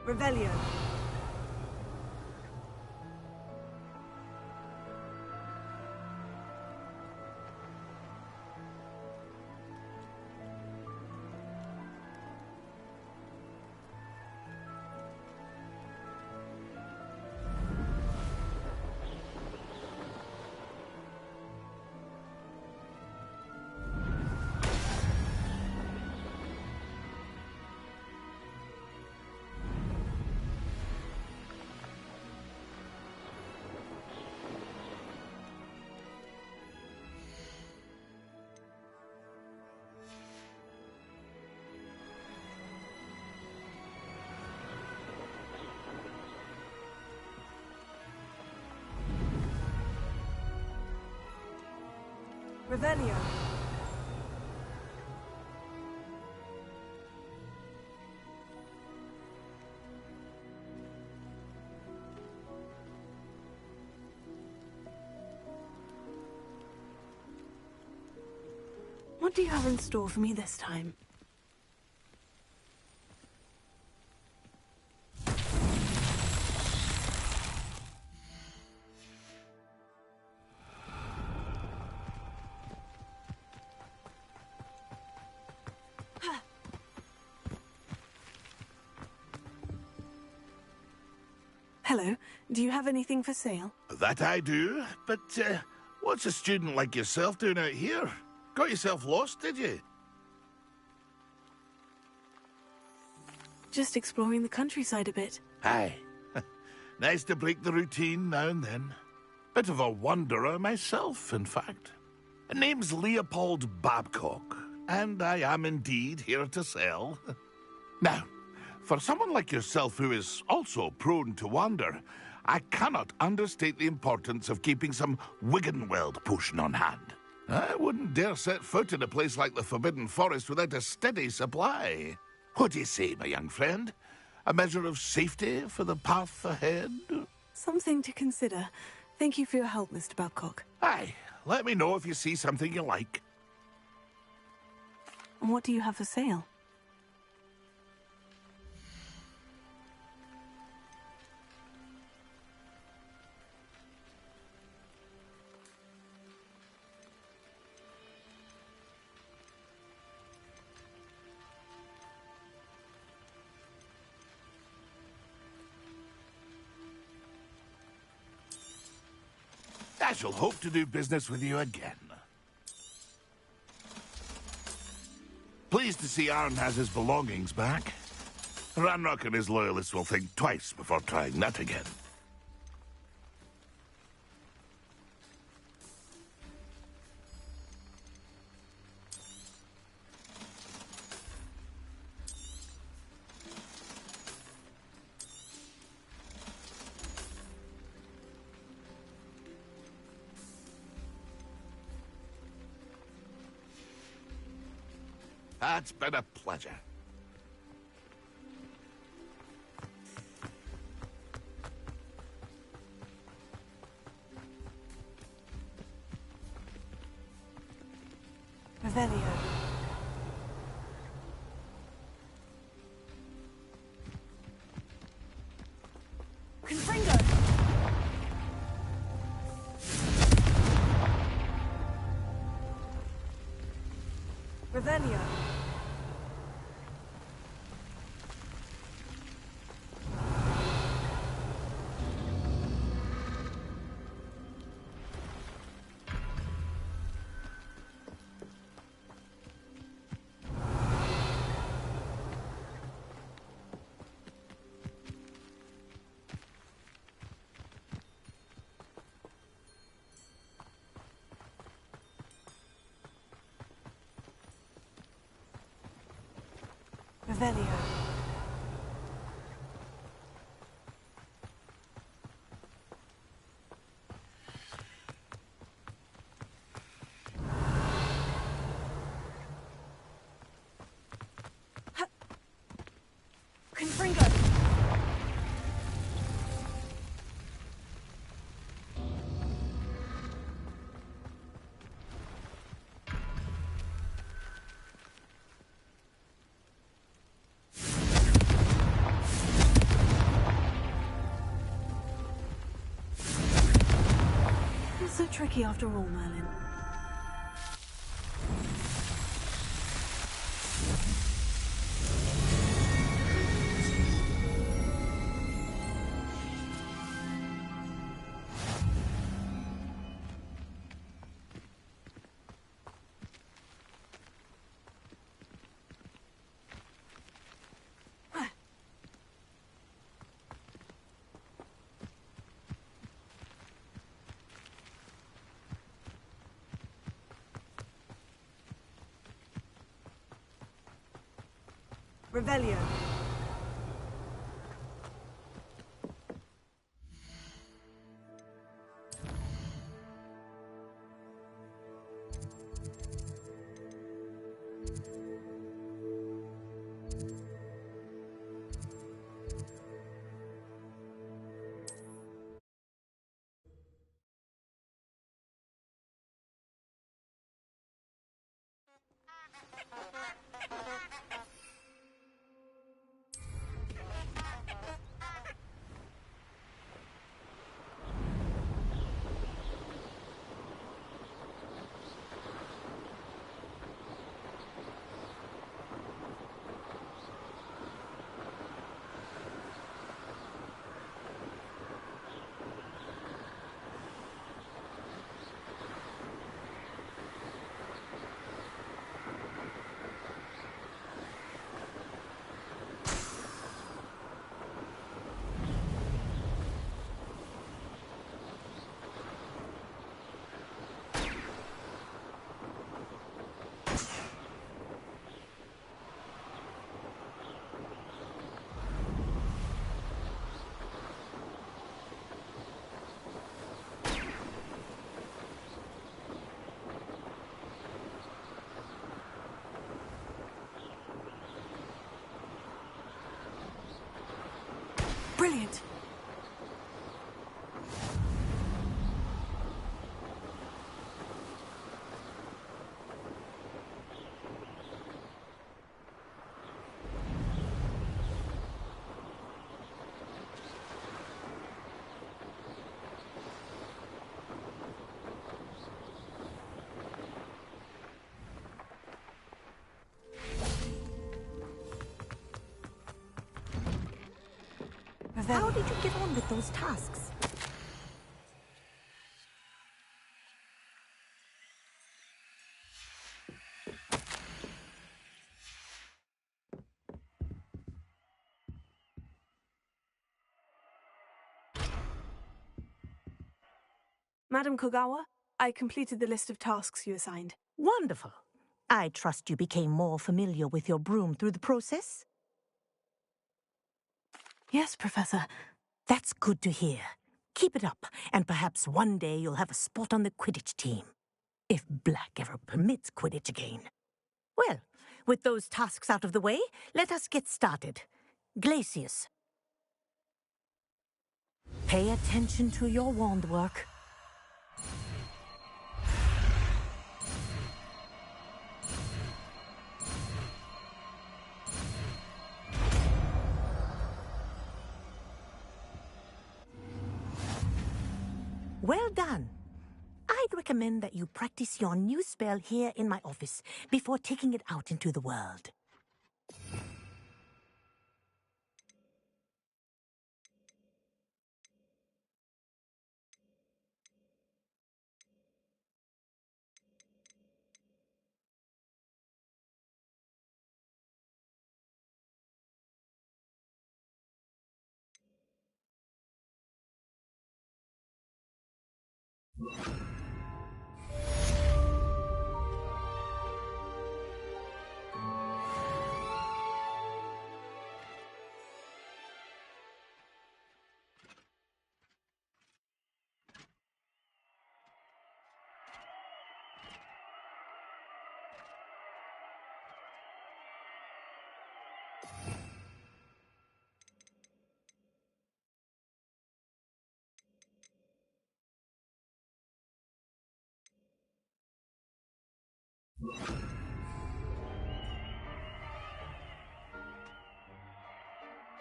Revelio. Revelio. What do you have in store for me this time? Hello. Do you have anything for sale? That I do, but what's a student like yourself doing out here? Got yourself lost, did you? Just exploring the countryside a bit. Aye. Nice to break the routine now and then. Bit of a wanderer myself, in fact. Name's Leopold Babcock, and I am indeed here to sell. Now, for someone like yourself who is also prone to wander, I cannot understate the importance of keeping some Wiggenweld potion on hand. I wouldn't dare set foot in a place like the Forbidden Forest without a steady supply. What do you say, my young friend? A measure of safety for the path ahead? Something to consider. Thank you for your help, Mr. Babcock. Aye, let me know if you see something you like. And what do you have for sale? I shall hope to do business with you again. Pleased to see Arn has his belongings back. Ranrock and his loyalists will think twice before trying that again. It's been a pleasure. Revelio. Confringo! Revelio. Revelio. Confringo. Not so tricky after all, Merlin. Revelio. Brilliant. How did you get on with those tasks? Madam Kogawa, I completed the list of tasks you assigned. Wonderful. I trust you became more familiar with your broom through the process? Yes, Professor. That's good to hear. Keep it up, and perhaps one day you'll have a spot on the Quidditch team. If Black ever permits Quidditch again. Well, With those tasks out of the way, let us get started. Glacius. Pay attention to your wand work. Well done. I'd recommend that you practice your new spell here in my office before taking it out into the world.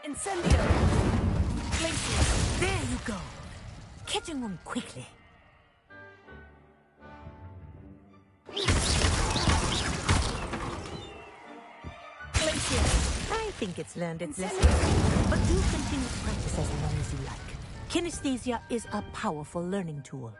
Incendio! Glacius! There you go. Catching on quickly. Glacius! I think it's learned its lesson. But do continue to practice as long as you like. Kinesthesia is a powerful learning tool.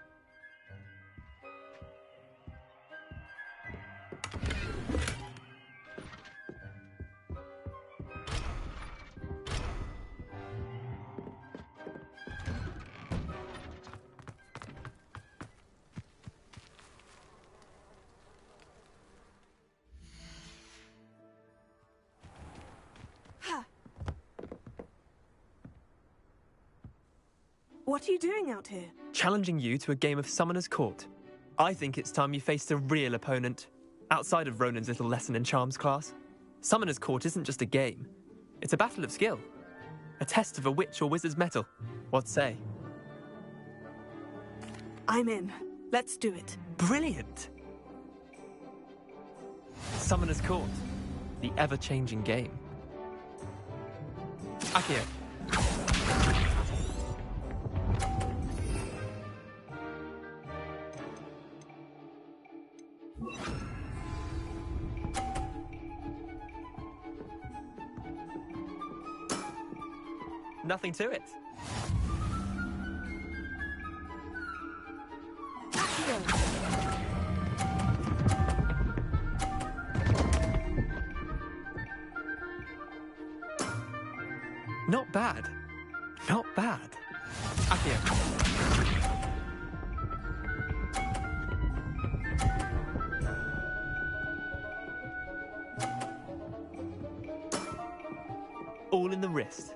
What are you doing out here? Challenging you to a game of Summoner's Court. I think it's time you faced a real opponent, outside of Ronan's little lesson in charms class. Summoner's Court isn't just a game. It's a battle of skill. A test of a witch or wizard's mettle. What say? I'm in. Let's do it. Brilliant! Summoner's Court. The ever-changing game. Akio. Nothing to it. Not bad. Not bad. Akio. All in the wrist.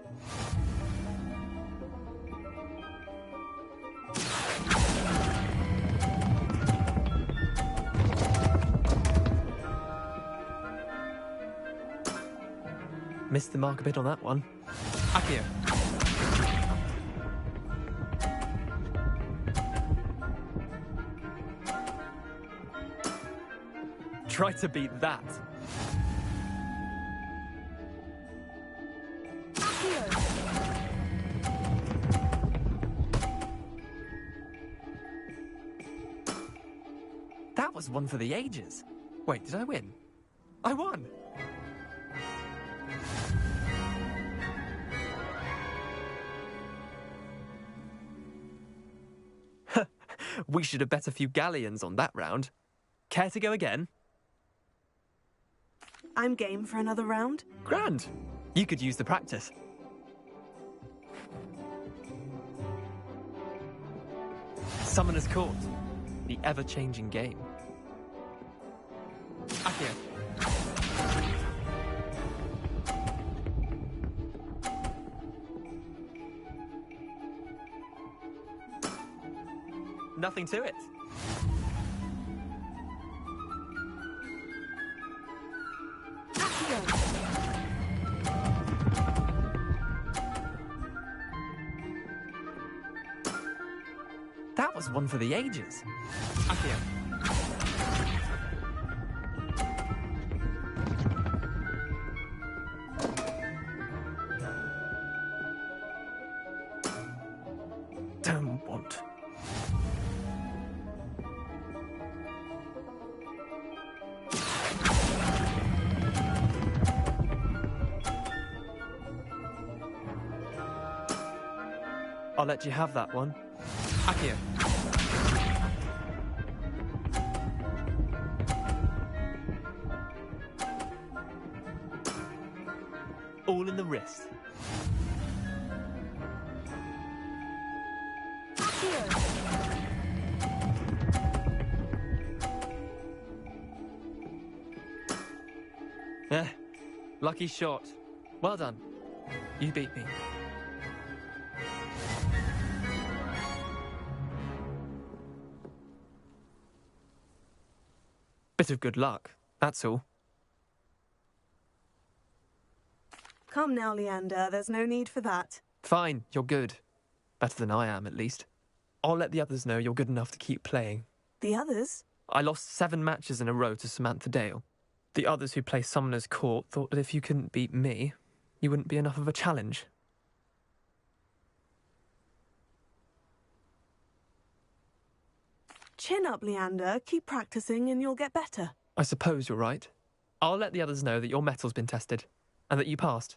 Missed the mark a bit on that one. Akio. Try to beat that. That was one for the ages. Wait, did I win? I won! We should have bet a few galleons on that round. Care to go again? I'm game for another round. Grand. You could use the practice. Summoner's Court. The ever-changing game. Akio. Nothing to it. was one for the ages. Accio. Don't want. I'll let you have that one. Accio. All in the wrist. Eh, lucky shot. Well done. You beat me. Bit of good luck, that's all. Come now, Leander, there's no need for that. Fine, you're good. Better than I am, at least. I'll let the others know you're good enough to keep playing. The others? I lost 7 matches in a row to Samantha Dale. The others who play Summoner's Court thought that if you couldn't beat me, you wouldn't be enough of a challenge. Chin up, Leander. Keep practicing and you'll get better. I suppose you're right. I'll let the others know that your metal's been tested, and that you passed.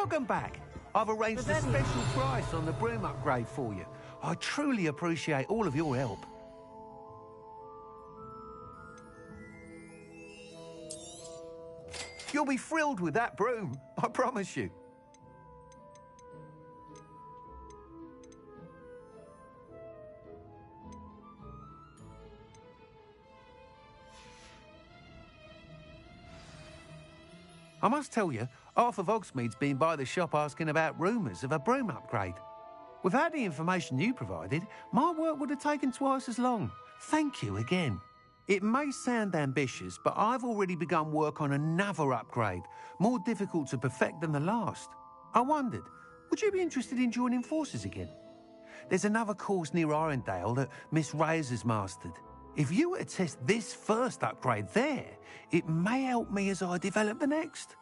Welcome back. I've arranged a special price on the broom upgrade for you. I truly appreciate all of your help. You'll be thrilled with that broom, I promise you. I must tell you, half of Hogsmeade's been by the shop asking about rumours of a broom upgrade. Without the information you provided, my work would have taken twice as long. Thank you again. It may sound ambitious, but I've already begun work on another upgrade, more difficult to perfect than the last. I wondered, would you be interested in joining forces again? There's another course near Arendelle that Miss Reyes has mastered. If you were to test this first upgrade there, it may help me as I develop the next.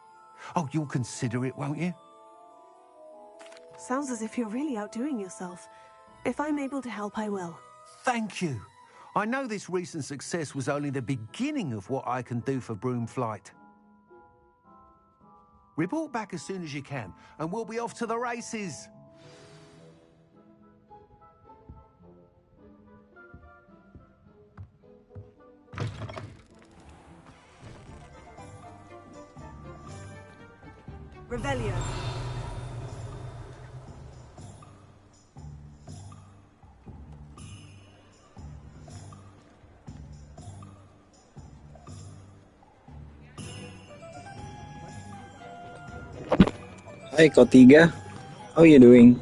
Oh, you'll consider it, won't you? Sounds as if you're really outdoing yourself. If I'm able to help, I will. Thank you. I know this recent success was only the beginning of what I can do for broom flight. Report back as soon as you can, and we'll be off to the races. Revelio. Hi, Kotiga. How are you doing?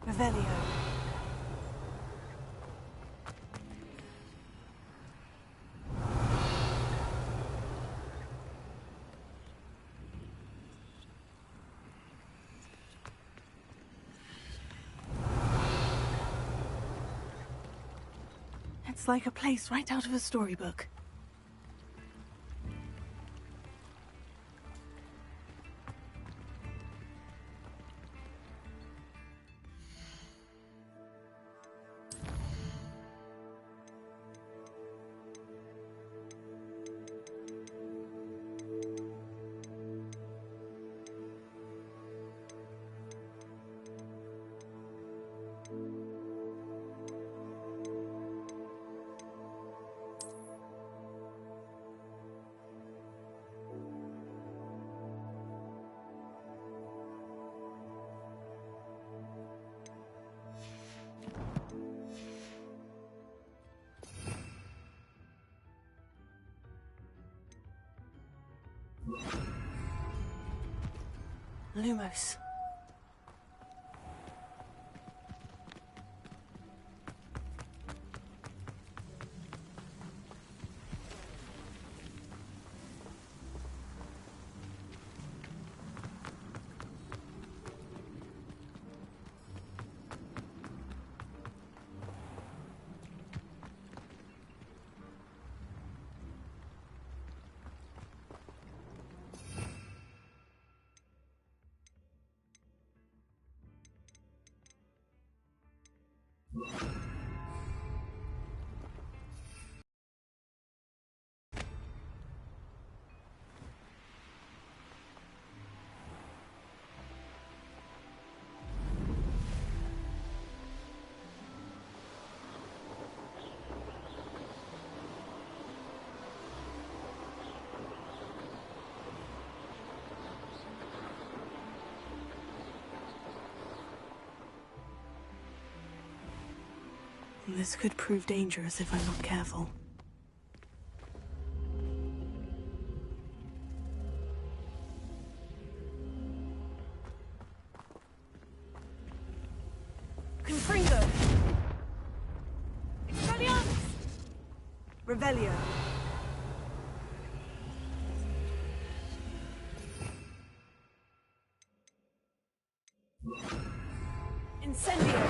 Revelio. It's like a place right out of a storybook. Lumos. This could prove dangerous if I'm not careful. Confringo! Expelliarmus! Revelio! Incendio!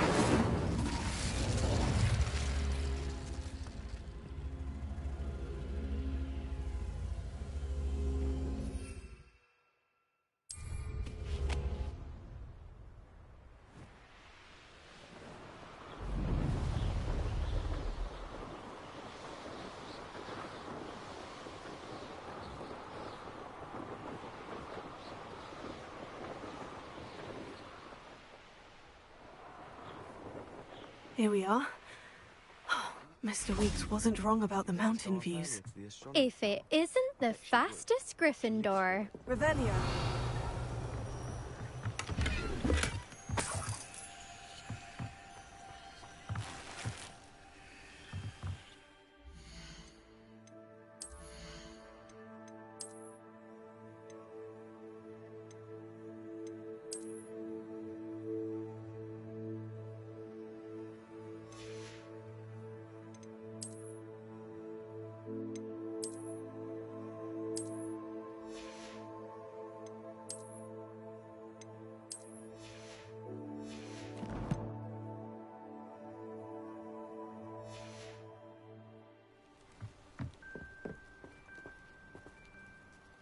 Here we are. Mr. Weeks wasn't wrong about the mountain views. If it isn't the fastest Gryffindor. Revelio.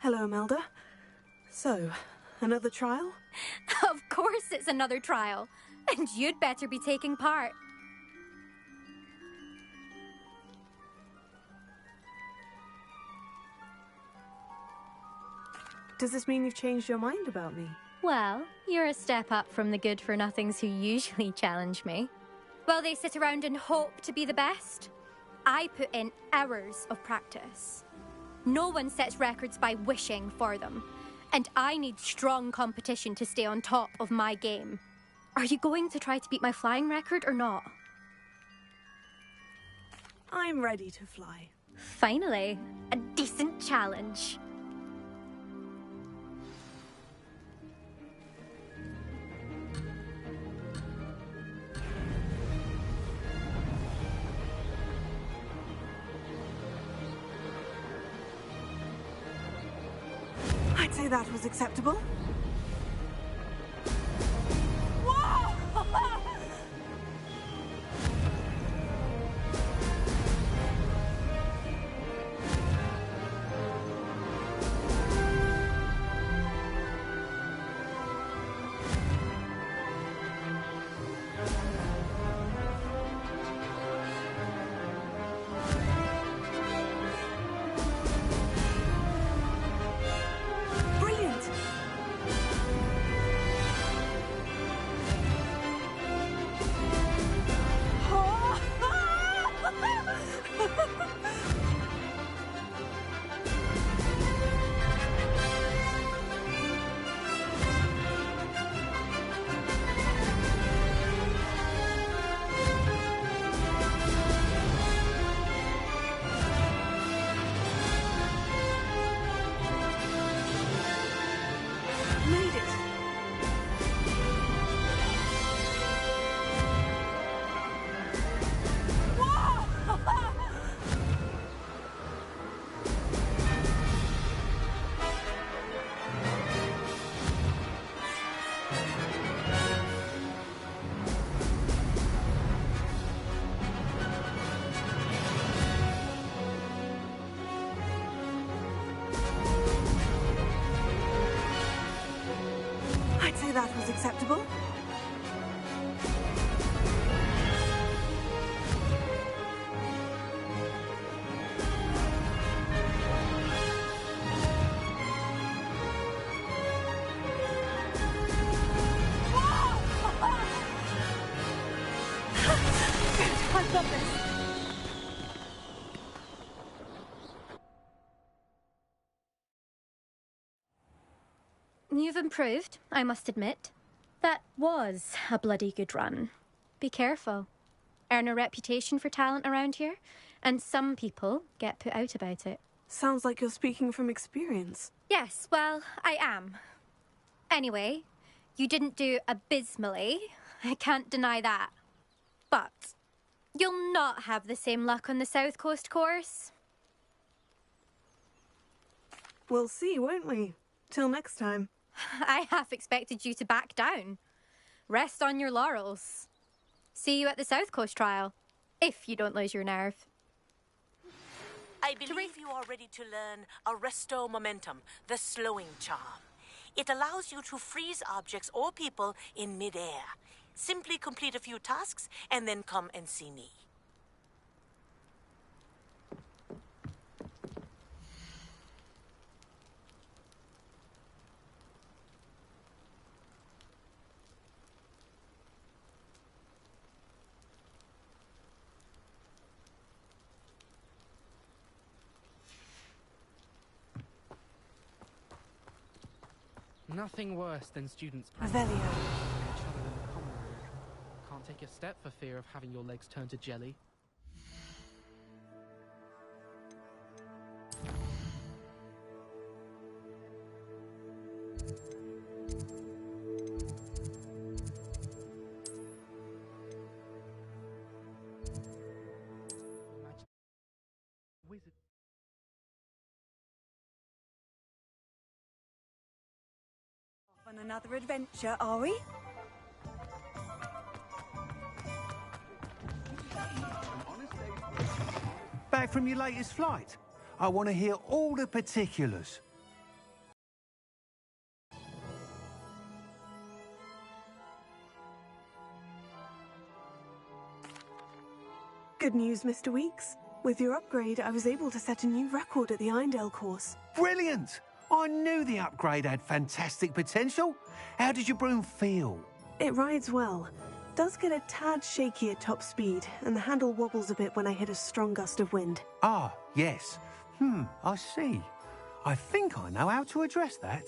Hello, Imelda. So, another trial? Of course it's another trial. And you'd better be taking part. Does this mean you've changed your mind about me? Well, you're a step up from the good-for-nothings who usually challenge me. While they sit around and hope to be the best, I put in hours of practice. No one sets records by wishing for them, and I need strong competition to stay on top of my game. Are you going to try to beat my flying record or not? I'm ready to fly. Finally, a decent challenge. I'd say that was acceptable. That was acceptable. I've got this. You've improved, I must admit. That was a bloody good run. Be careful. earn a reputation for talent around here, and some people get put out about it. Sounds like you're speaking from experience. Yes, well, I am. Anyway, you didn't do abysmally. I can't deny that. But you'll not have the same luck on the South Coast course. We'll see, won't we? Till next time. I half expected you to back down. Rest on your laurels. See you at the South Coast trial, if you don't lose your nerve. I believe you are ready to learn Arresto Momentum, the slowing charm. It allows you to freeze objects or people in midair. Simply complete a few tasks and then come and see me. Nothing worse than students Revelio. each other in the common room. Can't take a step for fear of having your legs turn to jelly. Wizard. On another adventure, are we? Back from your latest flight? I want to hear all the particulars. Good news, Mr. Weeks. With your upgrade, I was able to set a new record at the Irondale course. Brilliant! I knew the upgrade had fantastic potential. How did your broom feel? It rides well. Does get a tad shaky at top speed, and the handle wobbles a bit when I hit a strong gust of wind. Ah, yes. I see. I think I know how to address that.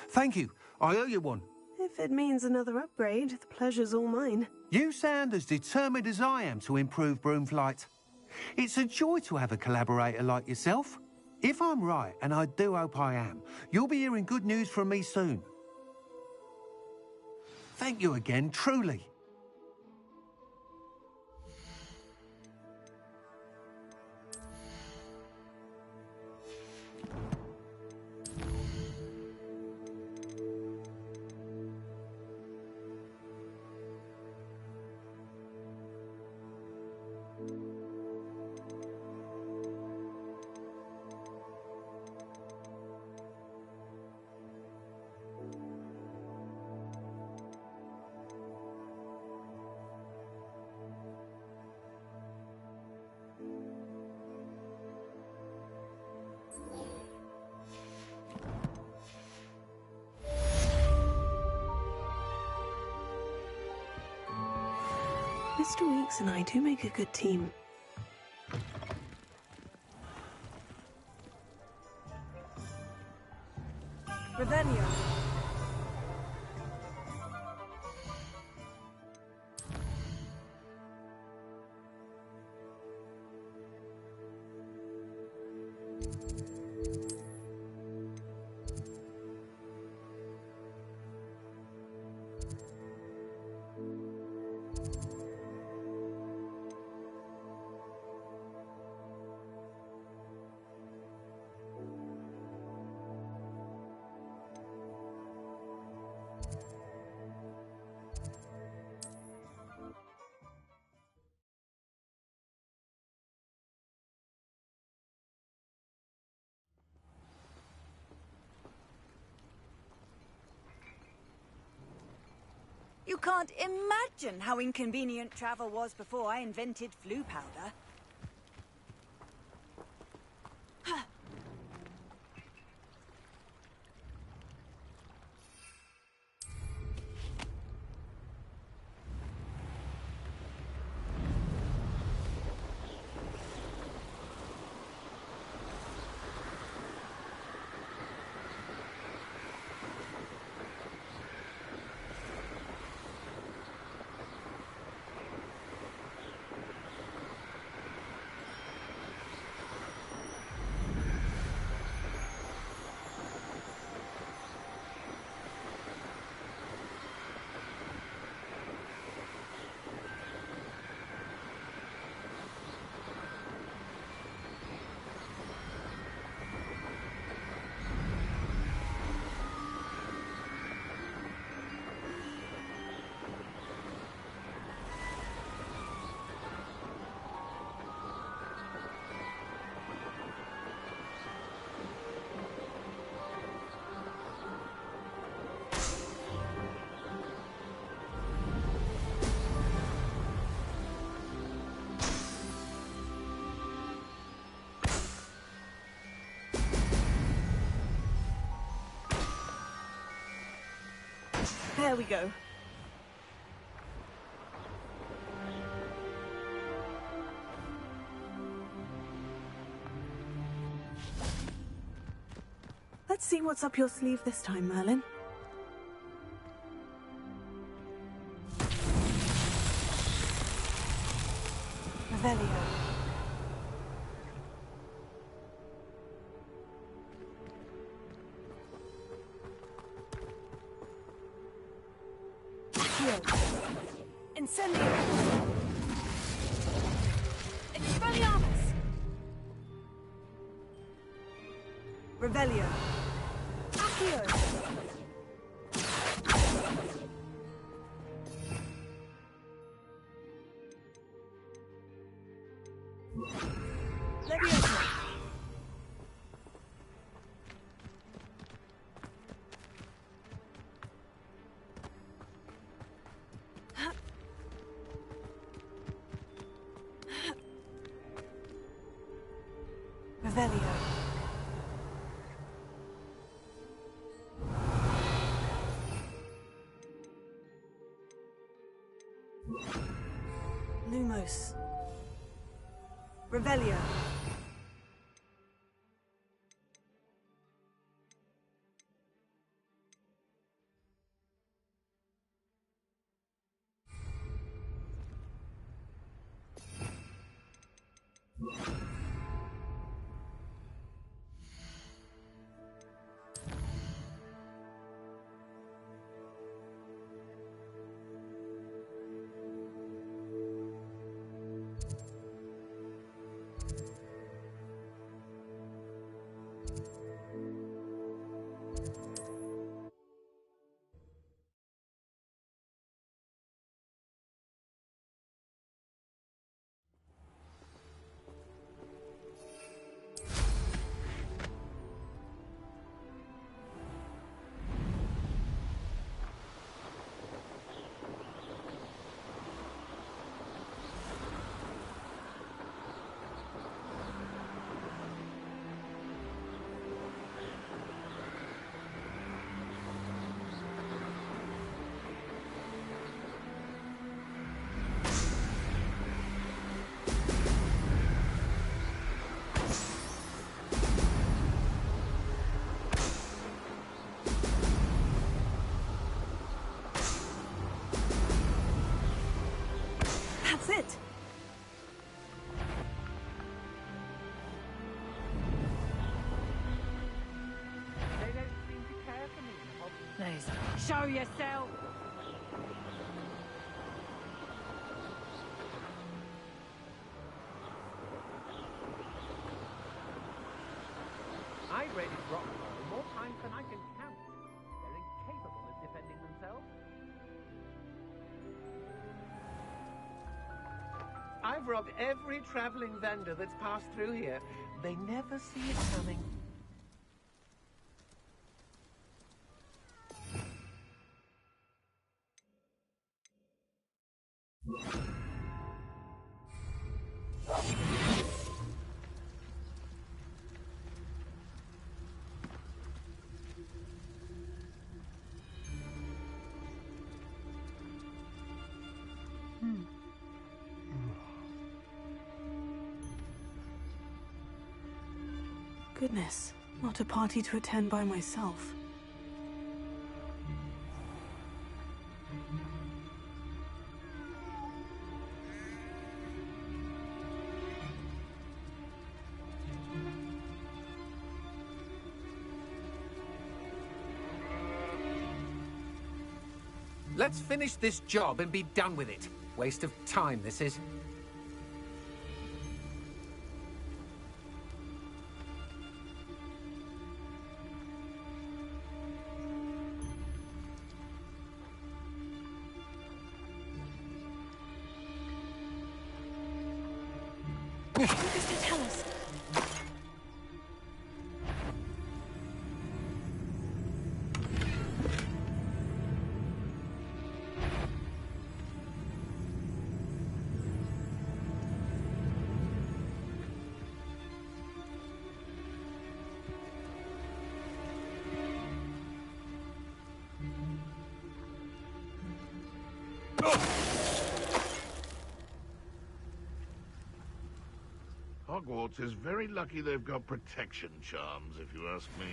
Thank you. I owe you one. If it means another upgrade, the pleasure's all mine. You sound as determined as I am to improve broom flight. It's a joy to have a collaborator like yourself. If I'm right, and I do hope I am, you'll be hearing good news from me soon. Thank you again, truly. Mr. Weeks and I do make a good team. Revelio. You can't imagine how inconvenient travel was before I invented flu powder. There we go. Let's see what's up your sleeve this time, Merlin. Revelio. Incendio! Expelliarmus! Revelio! Accio! Leviosa! Revelio. Lumos. Revelio. That's it! They don't seem to care for me in Hogwarts. Please, show yourself! I raided Rockfall more times than I can count. They're incapable of defending themselves. I've robbed every traveling vendor that's passed through here. They never see it coming. Goodness, not a party to attend by myself. Let's finish this job and be done with it. Waste of time, this is. Mr. Tell us. Hogwarts is very lucky they've got protection charms, if you ask me.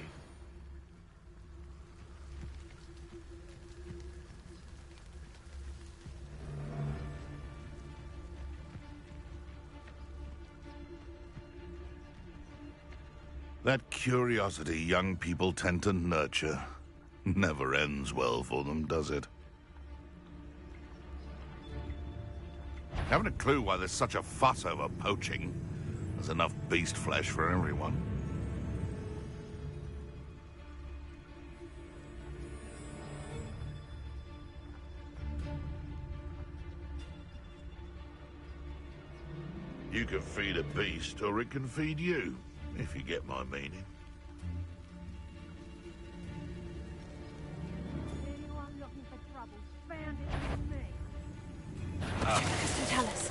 That curiosity young people tend to nurture never ends well for them, does it? Haven't a clue why there's such a fuss over poaching. There's enough beast flesh for everyone. You can feed a beast, or it can feed you, if you get my meaning. Anyone looking for trouble, found it with me. Tell us.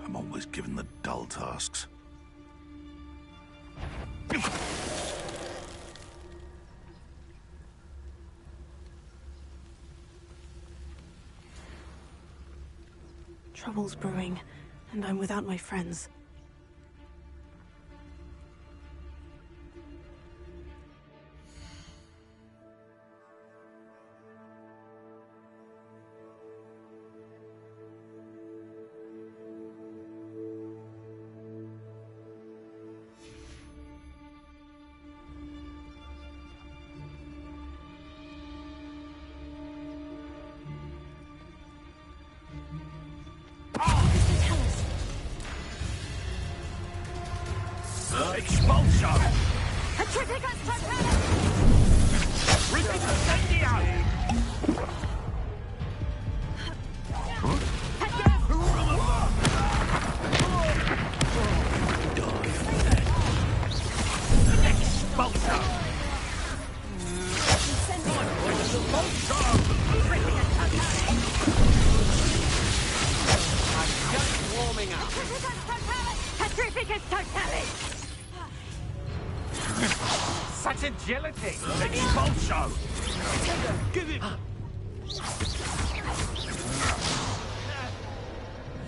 I'm always given the dull tasks. Trouble's brewing, and I'm without my friends. Expulso! Petrificus totalis! Ripid incendio! Expulso! I'm just warming up. Petrificus totalis! Such agility! Expulso! Give it!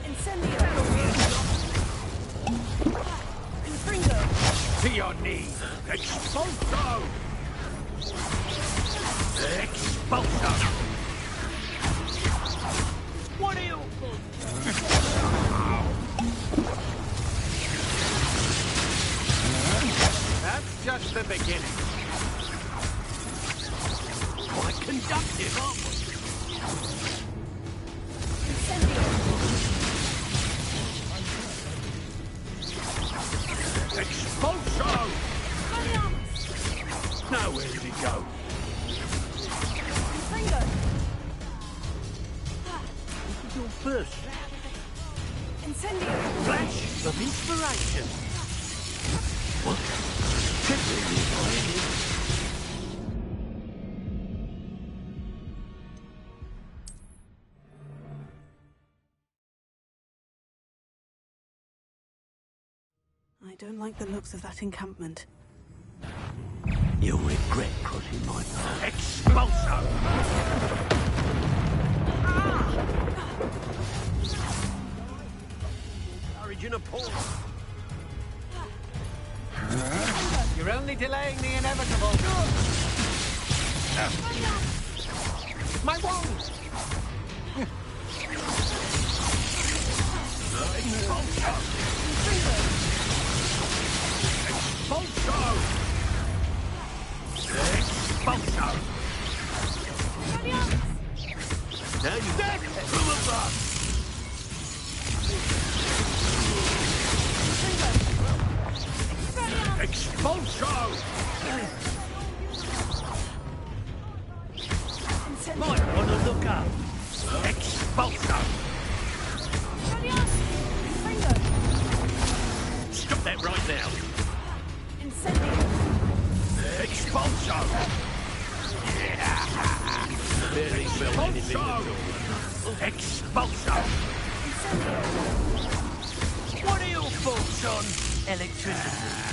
Incendio! Confringo! To your knees! Expulso! Expulso! What are you? That's just the beginning. Quite conductive, aren't we? Expulso! Now where did he go? Confringo! This is your first Incendio! flash of inspiration. What? Could really find it. I don't like the looks of that encampment. You'll regret crossing my path. Expulso! Origin of Paul. You're only delaying the inevitable. My wand! Expulso! Expulso! Expulso! Now you dead! Who was that? Expulso! Might want to look up. Expulso! Stop that right now. Expulso! Yeah! Very well. Expulso! on electricity.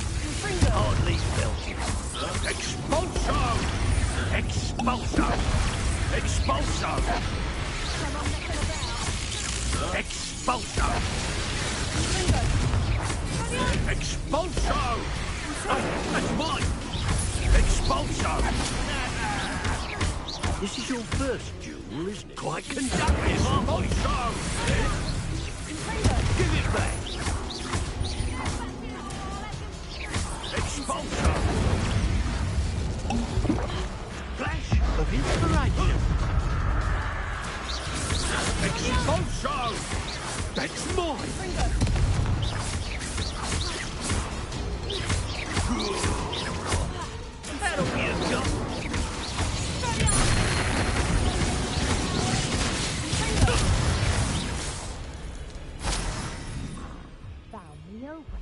Hardly felt it. Expulso! Expulso! Expulso! Expulso! Expulso! That's mine! Expulso! This is your first duel, isn't it? Quite conductive. Expulso! Give it back. Expulso! Flash of inspiration. Expulso! That's mine. That'll be a gun. Found me over.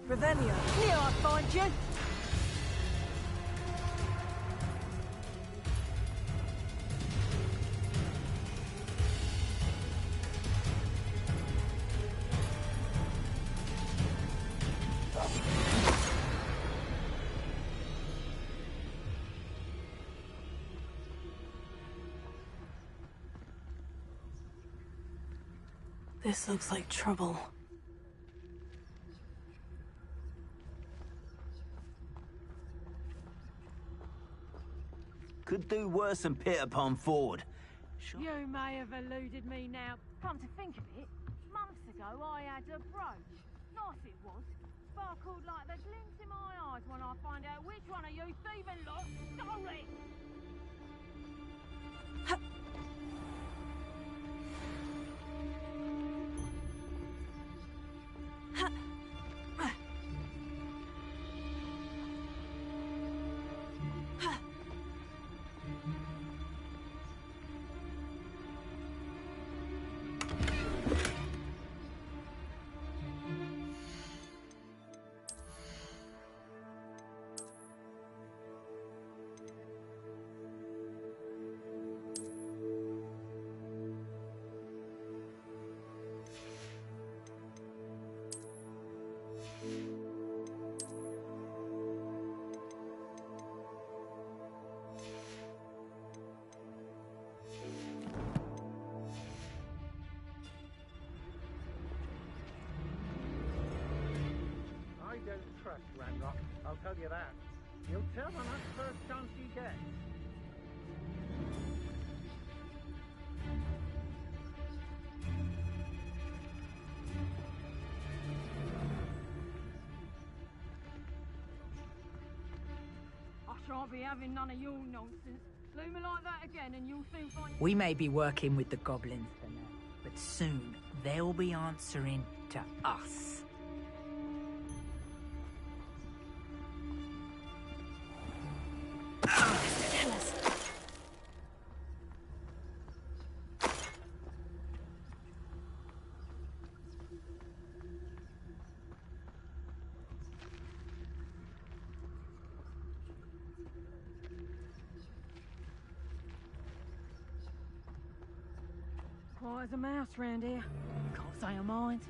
Revelio, here I find you. This looks like trouble. Could do worse than Peter Pan Ford. You may have eluded me now. Come to think of it, months ago I had a brooch. Nice it was. Sparkled like the glint in my eyes when I find out which one of you thieving lot stole it. I don't trust Ranrock, I'll tell you that. You'll tell on us first chance you get. I shan't be having none of your nonsense. Leave me like that again and you'll soon find... We may be working with the goblins for now, but soon they'll be answering to us. Tell us. Quiet as a mouse round here. Can't say I mind.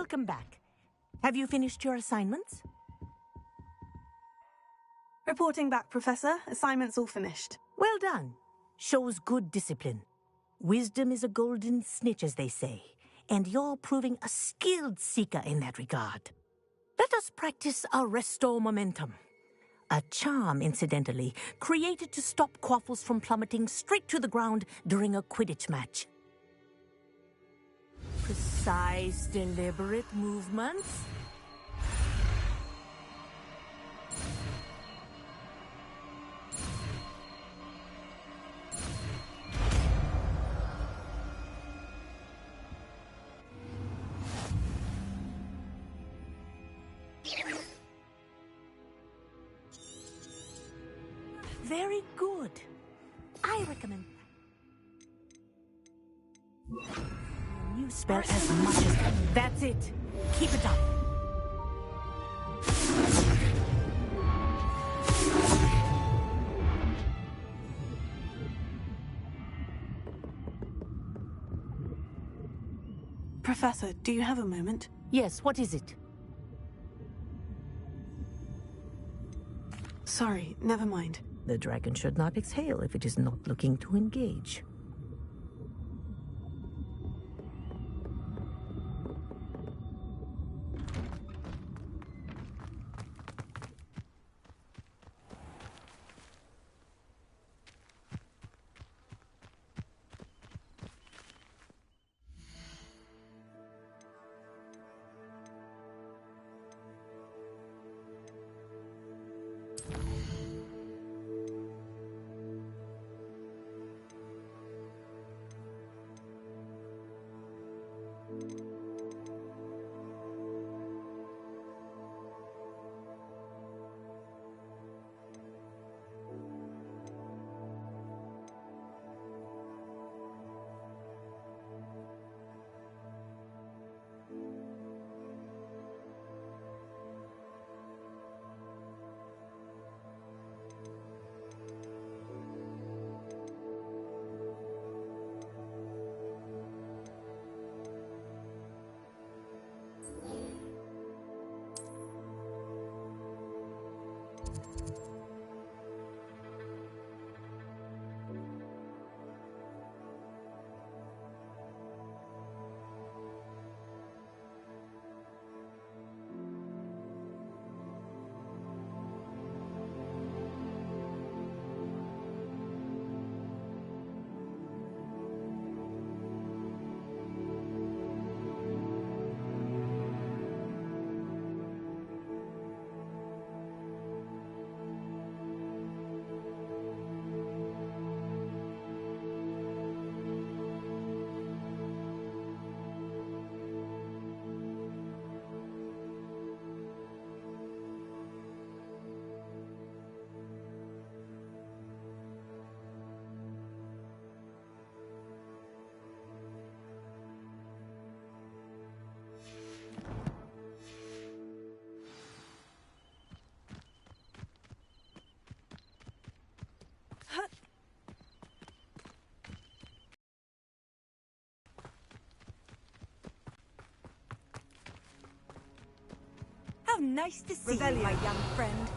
Welcome back. Have you finished your assignments? Reporting back, Professor. Assignment's all finished. Well done. Shows good discipline. Wisdom is a golden snitch, as they say, and you're proving a skilled seeker in that regard. Let us practice our Restore Momentum. A charm, incidentally, created to stop quaffles from plummeting straight to the ground during a Quidditch match. Precise, deliberate movements. Very good. I recommend a new spell as much as... That's it. Keep it up. Professor, do you have a moment? Yes, what is it? Sorry, never mind. The dragon should not exhale if it is not looking to engage. How nice to see you, my young friend.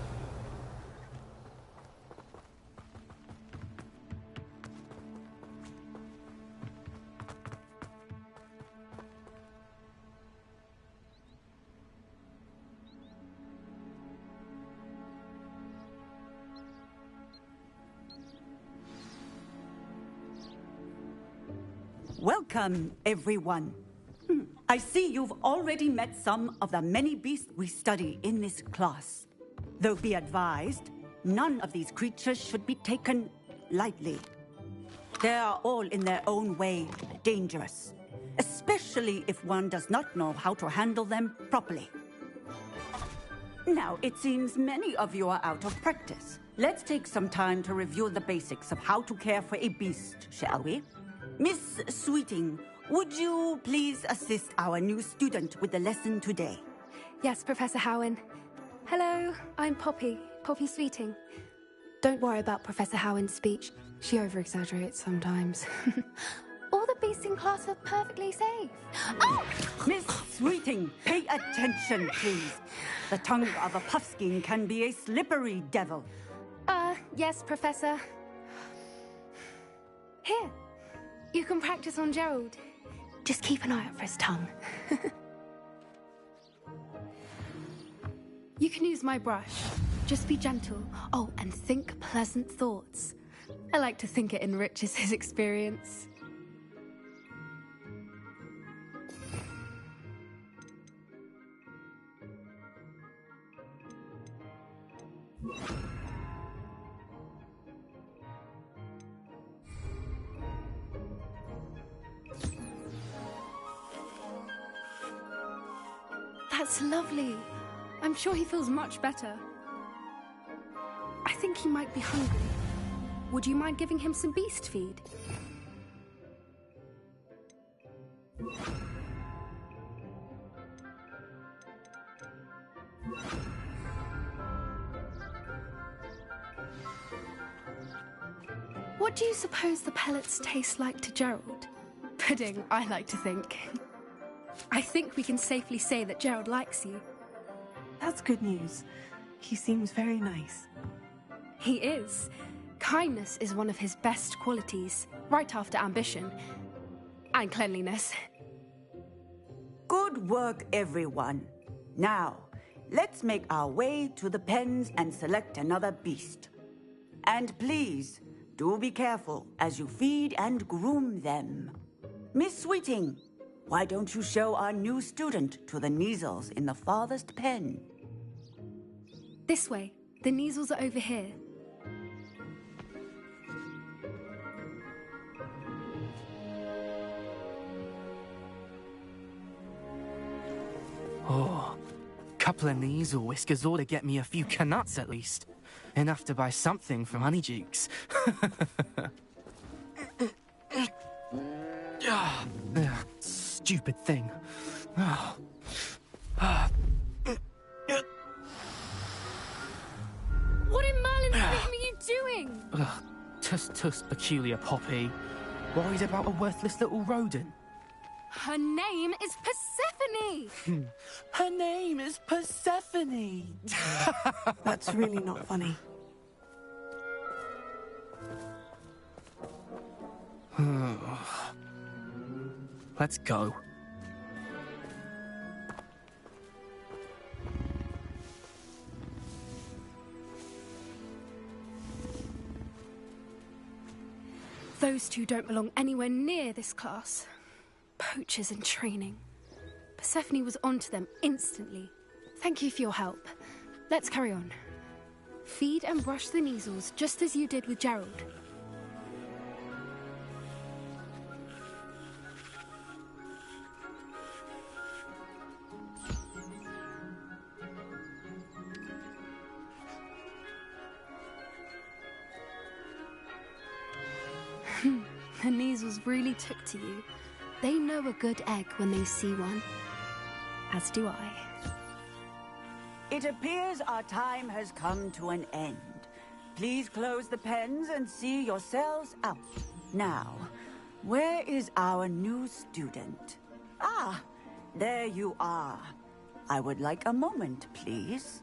Welcome, everyone. I see you've already met some of the many beasts we study in this class. Though be advised, none of these creatures should be taken lightly. They are all in their own way dangerous, especially if one does not know how to handle them properly. Now, it seems many of you are out of practice. Let's take some time to review the basics of how to care for a beast, shall we? Miss Sweeting, would you please assist our new student with the lesson today? Yes, Professor Howen. Hello, I'm Poppy Sweeting. Don't worry about Professor Howen's speech. She over-exaggerates sometimes. All the beasts in class are perfectly safe. Oh! Miss Sweeting, pay attention, please. The tongue of a puffskein can be a slippery devil. Yes, Professor. Here, you can practice on Gerald. Just keep an eye out for his tongue. You can use my brush. Just be gentle. Oh, and think pleasant thoughts. I like to think it enriches his experience. That's lovely. I'm sure he feels much better. I think he might be hungry. Would you mind giving him some beast feed? What do you suppose the pellets taste like to Gerald? Pudding, I like to think. I think we can safely say that Gerald likes you. That's good news. He seems very nice. He is. Kindness is one of his best qualities, right after ambition. And cleanliness. Good work, everyone. Now, let's make our way to the pens and select another beast. And please, do be careful as you feed and groom them. Miss Sweeting, why don't you show our new student to the Neasels in the farthest pen? This way. The Neasels are over here. Oh, couple of Neasel whiskers ought to get me a few canuts at least. Enough to buy something from Honeydukes. Stupid thing. What in Merlin's name are you doing? Tuss, peculiar Poppy. Worried about a worthless little rodent? Her name is Persephone! Her name is Persephone! That's really not funny. Let's go. Those two don't belong anywhere near this class. Poachers in training. Persephone was onto them instantly. Thank you for your help. Let's carry on. Feed and brush the Neasels just as you did with Gerald. The Neasels really took to you. They know a good egg when they see one. As do I. It appears our time has come to an end. Please close the pens and see yourselves out. Now, where is our new student? Ah, there you are. I would like a moment, please.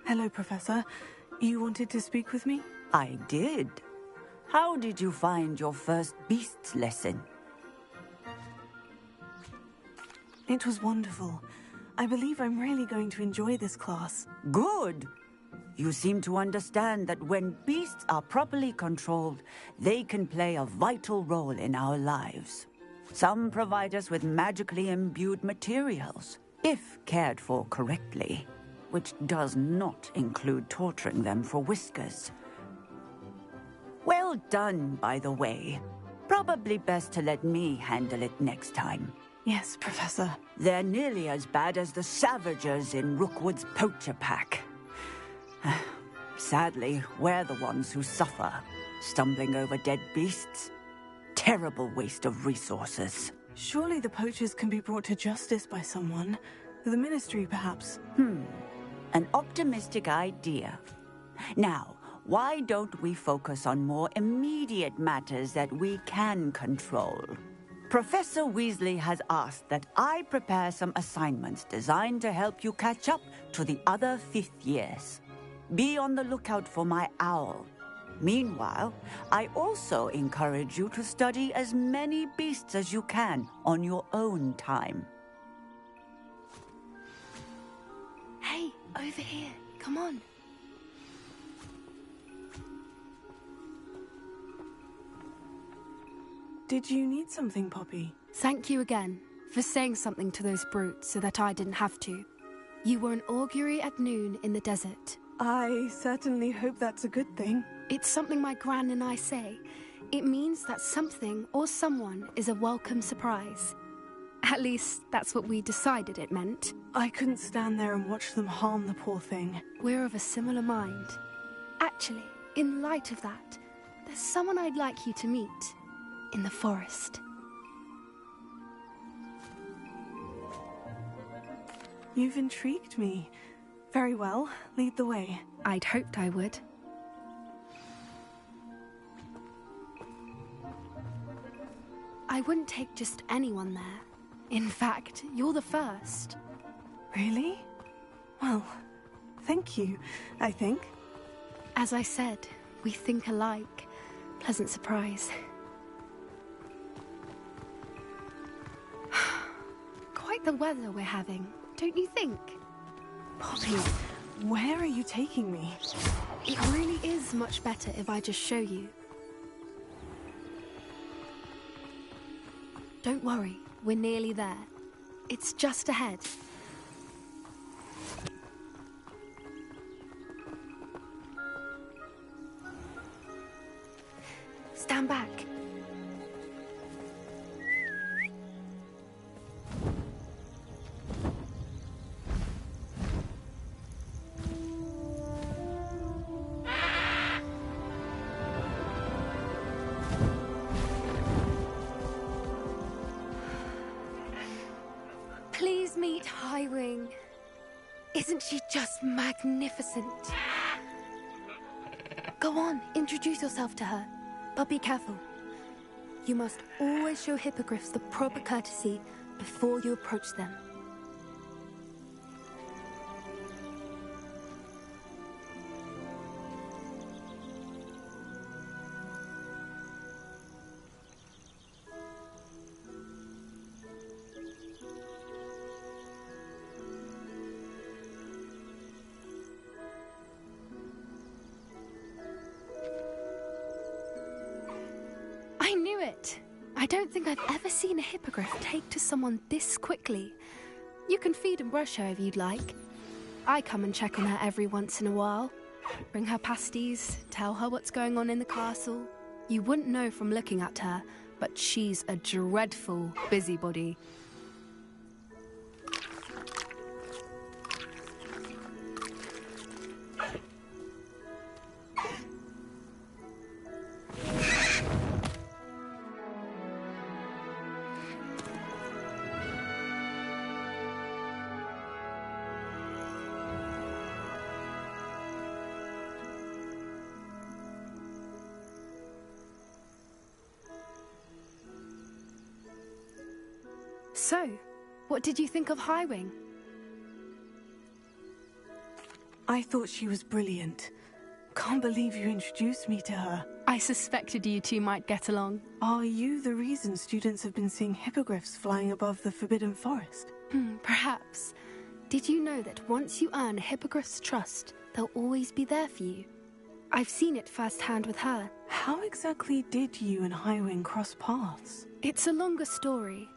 Hello, Professor. You wanted to speak with me? I did. How did you find your first beasts lesson? It was wonderful. I believe I'm really going to enjoy this class. Good. You seem to understand that when beasts are properly controlled, they can play a vital role in our lives. Some provide us with magically imbued materials, if cared for correctly, which does not include torturing them for whiskers. Well done, by the way. Probably best to let me handle it next time. Yes, Professor. They're nearly as bad as the Savagers in Rookwood's poacher pack. Sadly, we're the ones who suffer, stumbling over dead beasts. Terrible waste of resources. Surely the poachers can be brought to justice by someone. The Ministry, perhaps. An optimistic idea. Now, Why don't we focus on more immediate matters that we can control? Professor Weasley has asked that I prepare some assignments designed to help you catch up to the other fifth years. Be on the lookout for my owl. Meanwhile, I also encourage you to study as many beasts as you can on your own time. Hey, over here. Come on. Did you need something, Poppy? Thank you again for saying something to those brutes so that I didn't have to. You were an augury at noon in the desert. I certainly hope that's a good thing. It's something my gran and I say. It means that something or someone is a welcome surprise. At least, that's what we decided it meant. I couldn't stand there and watch them harm the poor thing. We're of a similar mind. Actually, in light of that, there's someone I'd like you to meet. In the forest. You've intrigued me. Very well, lead the way. I'd hoped I would. I wouldn't take just anyone there. In fact, you're the first. Really? Well, thank you, I think. As I said, we think alike. Pleasant surprise. Quite the weather we're having, don't you think? Poppy, where are you taking me? It really is much better if I just show you. Don't worry, we're nearly there. It's just ahead. Stand back. Please meet Highwing. Isn't she just magnificent? Go on, introduce yourself to her. But be careful. You must always show hippogriffs the proper courtesy before you approach them. I knew it! I don't think I've ever seen a hippogriff take to someone this quickly. You can feed and brush her if you'd like. I come and check on her every once in a while. Bring her pasties, tell her what's going on in the castle. You wouldn't know from looking at her, but she's a dreadful busybody. So, what did you think of Highwing? I thought she was brilliant. Can't believe you introduced me to her. I suspected you two might get along. Are you the reason students have been seeing hippogriffs flying above the Forbidden Forest? Perhaps. Did you know that once you earn a hippogriff's trust, they'll always be there for you? I've seen it firsthand with her. How exactly did you and Highwing cross paths? It's a longer story,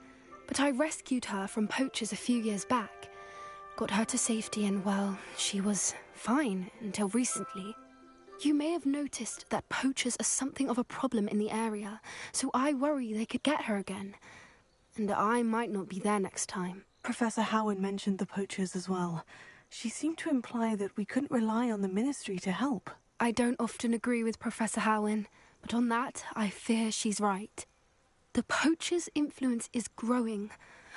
but I rescued her from poachers a few years back. Got her to safety and, well, she was fine until recently. You may have noticed that poachers are something of a problem in the area, so I worry they could get her again. And I might not be there next time. Professor Howard mentioned the poachers as well. She seemed to imply that we couldn't rely on the Ministry to help. I don't often agree with Professor Howin, but on that, I fear she's right. The poachers' influence is growing.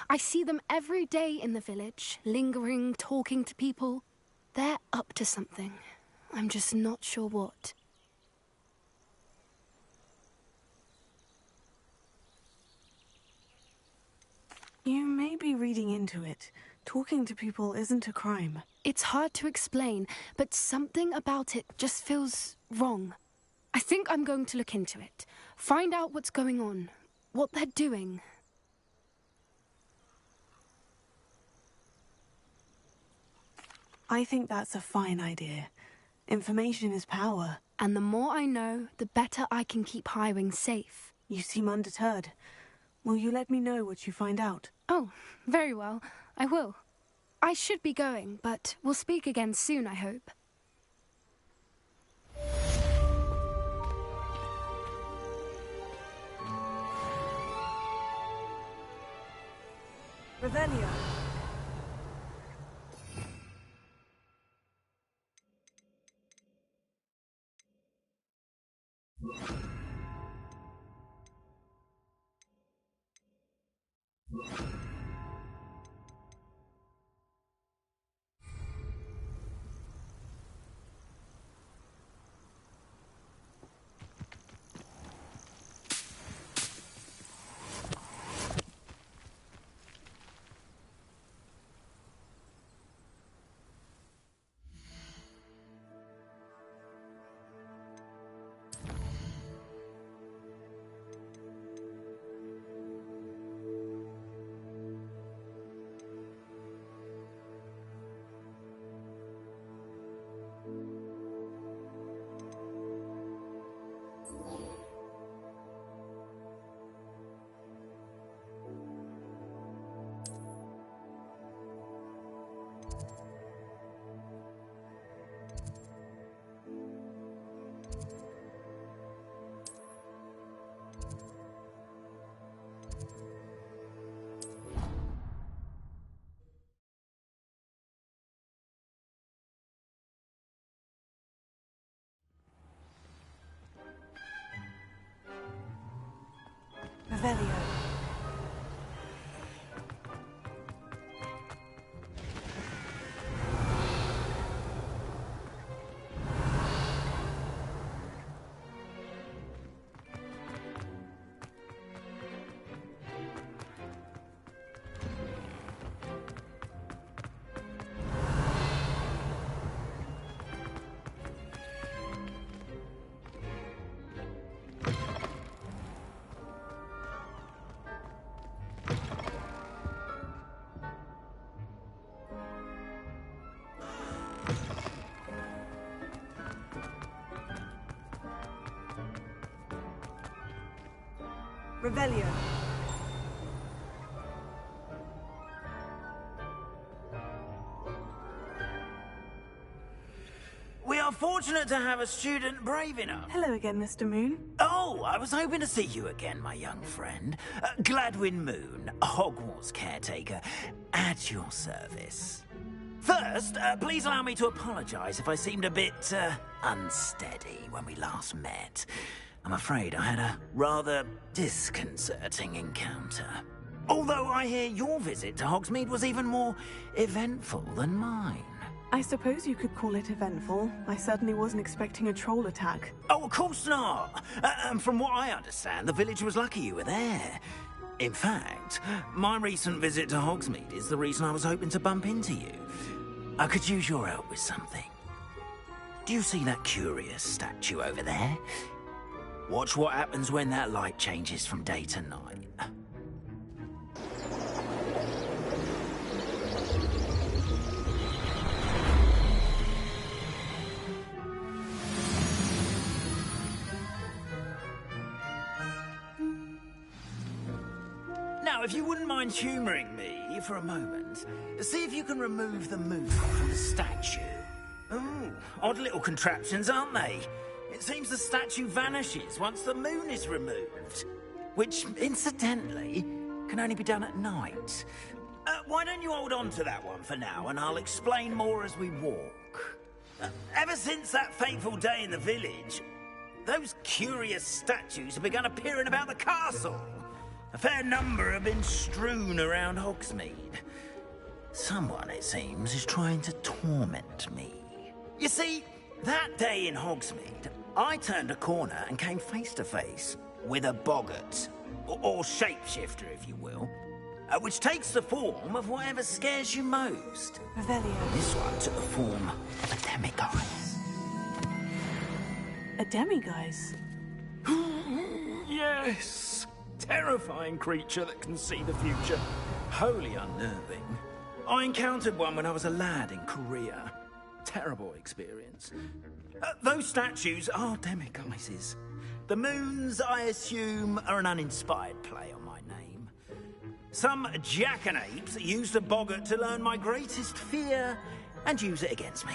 I see them every day in the village, lingering, talking to people. They're up to something. I'm just not sure what. You may be reading into it. Talking to people isn't a crime. It's hard to explain, but something about it just feels wrong. I think I'm going to look into it. Find out what's going on, what they're doing. I think that's a fine idea. Information is power. And the more I know, the better I can keep Highwing safe. You seem undeterred. Will you let me know what you find out? Oh, very well. I will. I should be going, but we'll speak again soon, I hope. Revelio. Revelio. Revelio. We are fortunate to have a student brave enough. Hello again, Mr. Moon. Oh, I was hoping to see you again, my young friend. Gladwin Moon, Hogwarts caretaker, at your service. First, please allow me to apologize if I seemed a bit, unsteady when we last met. I'm afraid I had a rather disconcerting encounter. Although I hear your visit to Hogsmeade was even more eventful than mine. I suppose you could call it eventful. I certainly wasn't expecting a troll attack. Oh, of course not. And from what I understand, the village was lucky you were there. In fact, my recent visit to Hogsmeade is the reason I was hoping to bump into you. I could use your help with something. Do you see that curious statue over there? Watch what happens when that light changes from day to night. Now, if you wouldn't mind humouring me for a moment, see if you can remove the moon from the statue. Ooh, odd little contraptions, aren't they? It seems the statue vanishes once the moon is removed. Which, incidentally, can only be done at night. Why don't you hold on to that one for now, and I'll explain more as we walk. Ever since that fateful day in the village, those curious statues have begun appearing about the castle. A fair number have been strewn around Hogsmeade. Someone, it seems, is trying to torment me. You see, that day in Hogsmeade, I turned a corner and came face to face with a boggart, or shapeshifter, if you will. which takes the form of whatever scares you most. Revelio. This one took the form of a demiguise. A demiguise? Yes! Terrifying creature that can see the future. Wholly unnerving. I encountered one when I was a lad in Korea. Terrible experience. Those statues are demiguises. The moons, I assume, are an uninspired play on my name. Some jackanapes used a boggart to learn my greatest fear and use it against me.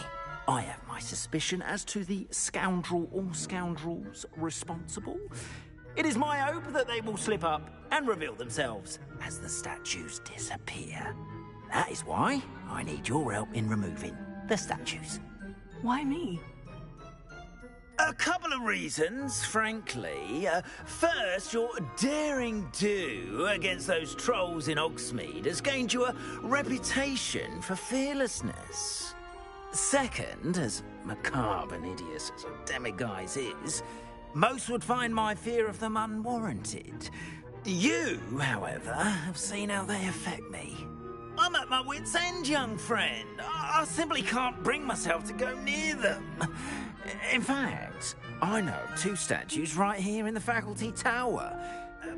I have my suspicion as to the scoundrel or scoundrels responsible. It is my hope that they will slip up and reveal themselves as the statues disappear. That is why I need your help in removing the statues. Why me? A couple of reasons, frankly. First, your daring do against those trolls in Hogsmeade has gained you a reputation for fearlessness. Second, as macabre and hideous as a demiguise is, most would find my fear of them unwarranted. You, however, have seen how they affect me. I'm at my wit's end, young friend. I simply can't bring myself to go near them. In fact, I know of 2 statues right here in the faculty tower.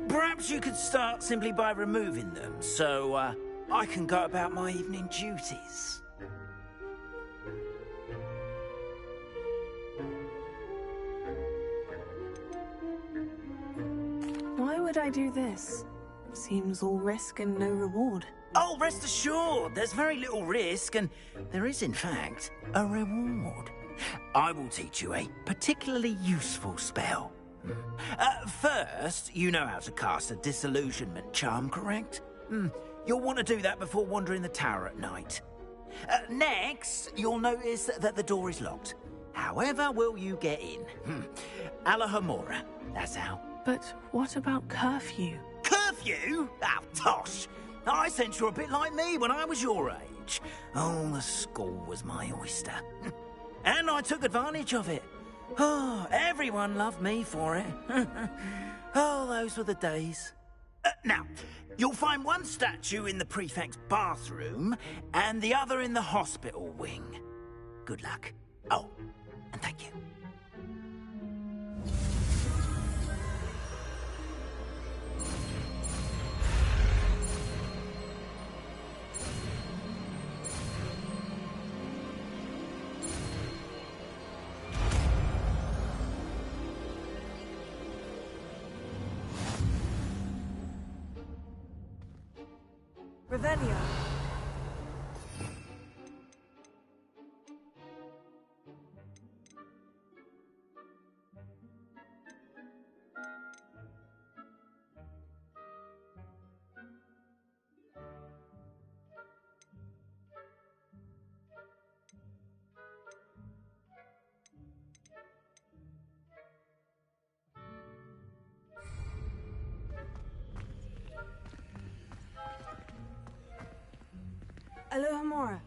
Perhaps you could start simply by removing them, so I can go about my evening duties. Why would I do this? Seems all risk and no reward. Oh, rest assured, there's very little risk, and there is, in fact, a reward. I will teach you a particularly useful spell. First, you know how to cast a disillusionment charm, correct? You'll want to do that before wandering the tower at night. Next, you'll notice that the door is locked. However will you get in? Alahomora, that's how. But what about curfew? Curfew? Oh, tosh! I sense you're a bit like me when I was your age. Oh, the school was my oyster. And I took advantage of it. Oh, everyone loved me for it. Oh, those were the days. Now, you'll find one statue in the prefect's bathroom and the other in the hospital wing. Good luck. Oh, and thank you. Revelio. Alohomora.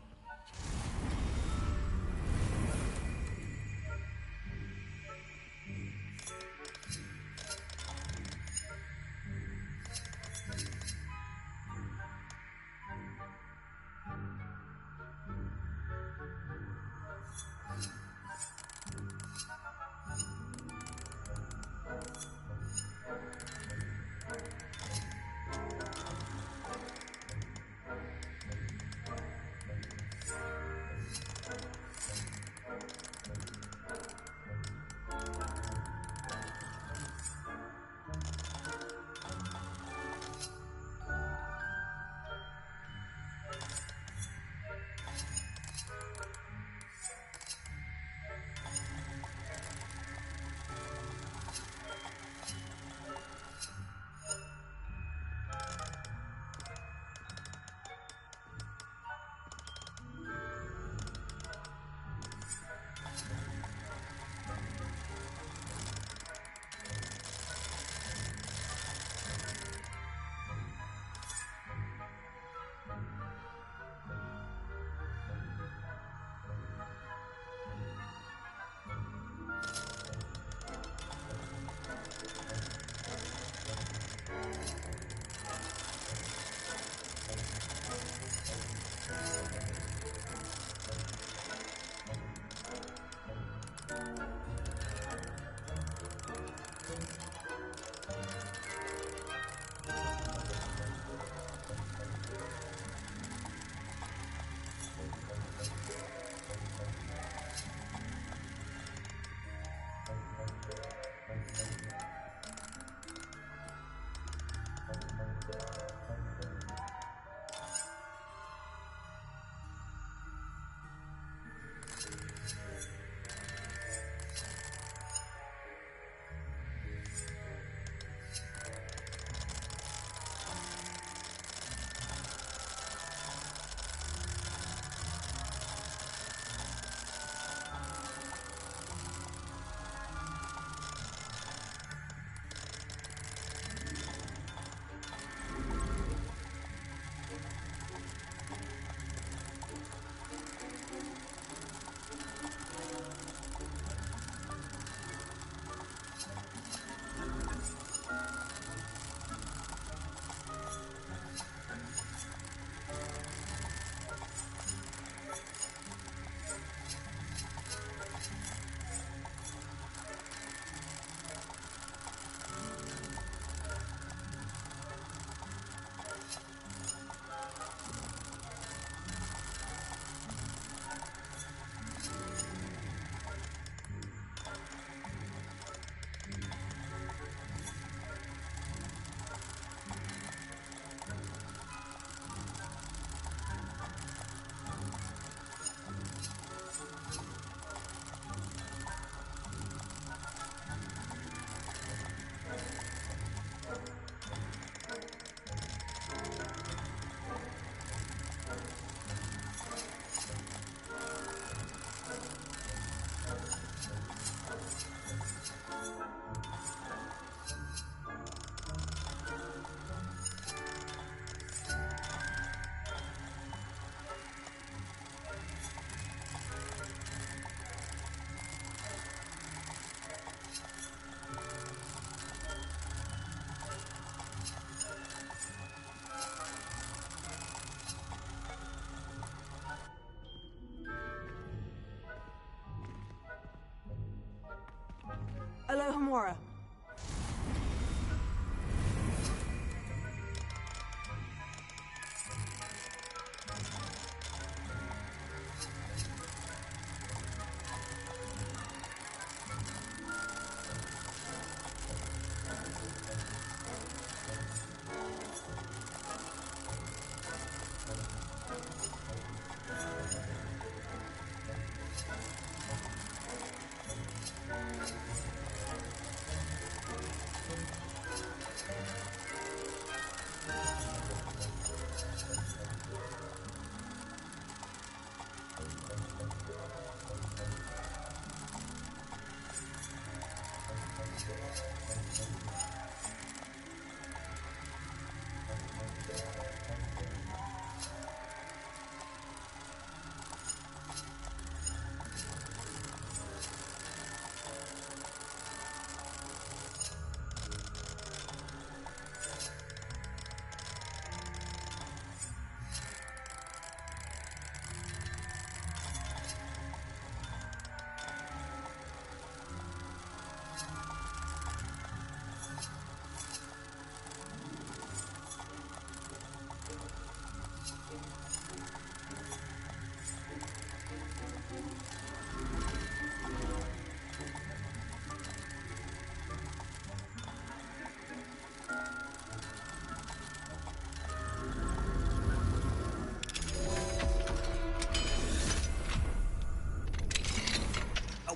Homura.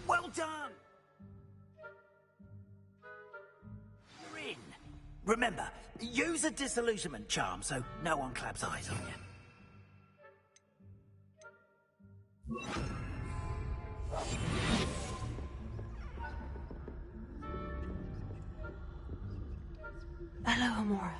Well done! You're in. Remember, use a disillusionment charm so no one claps eyes on you. Hello, Homura.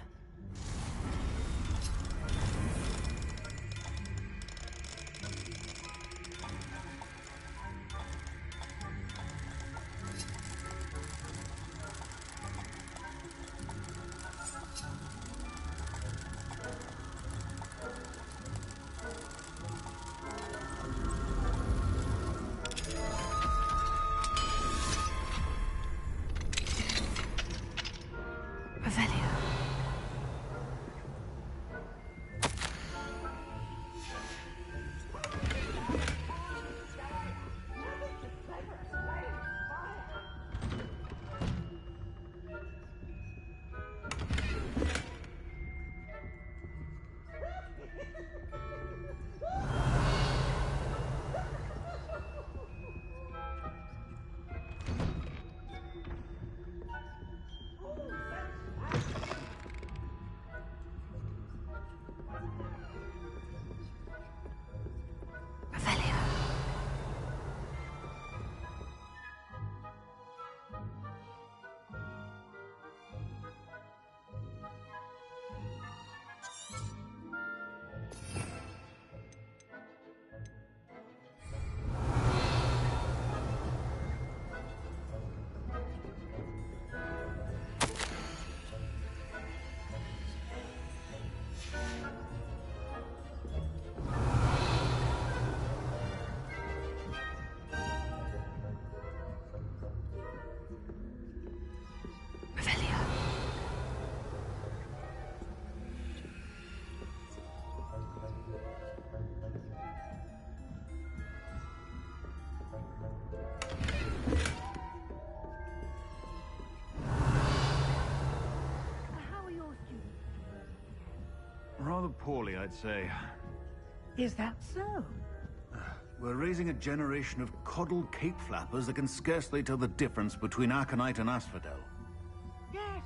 Rather poorly, I'd say. Is that so? We're raising a generation of coddled cape flappers that can scarcely tell the difference between Aconite and Asphodel. Yes,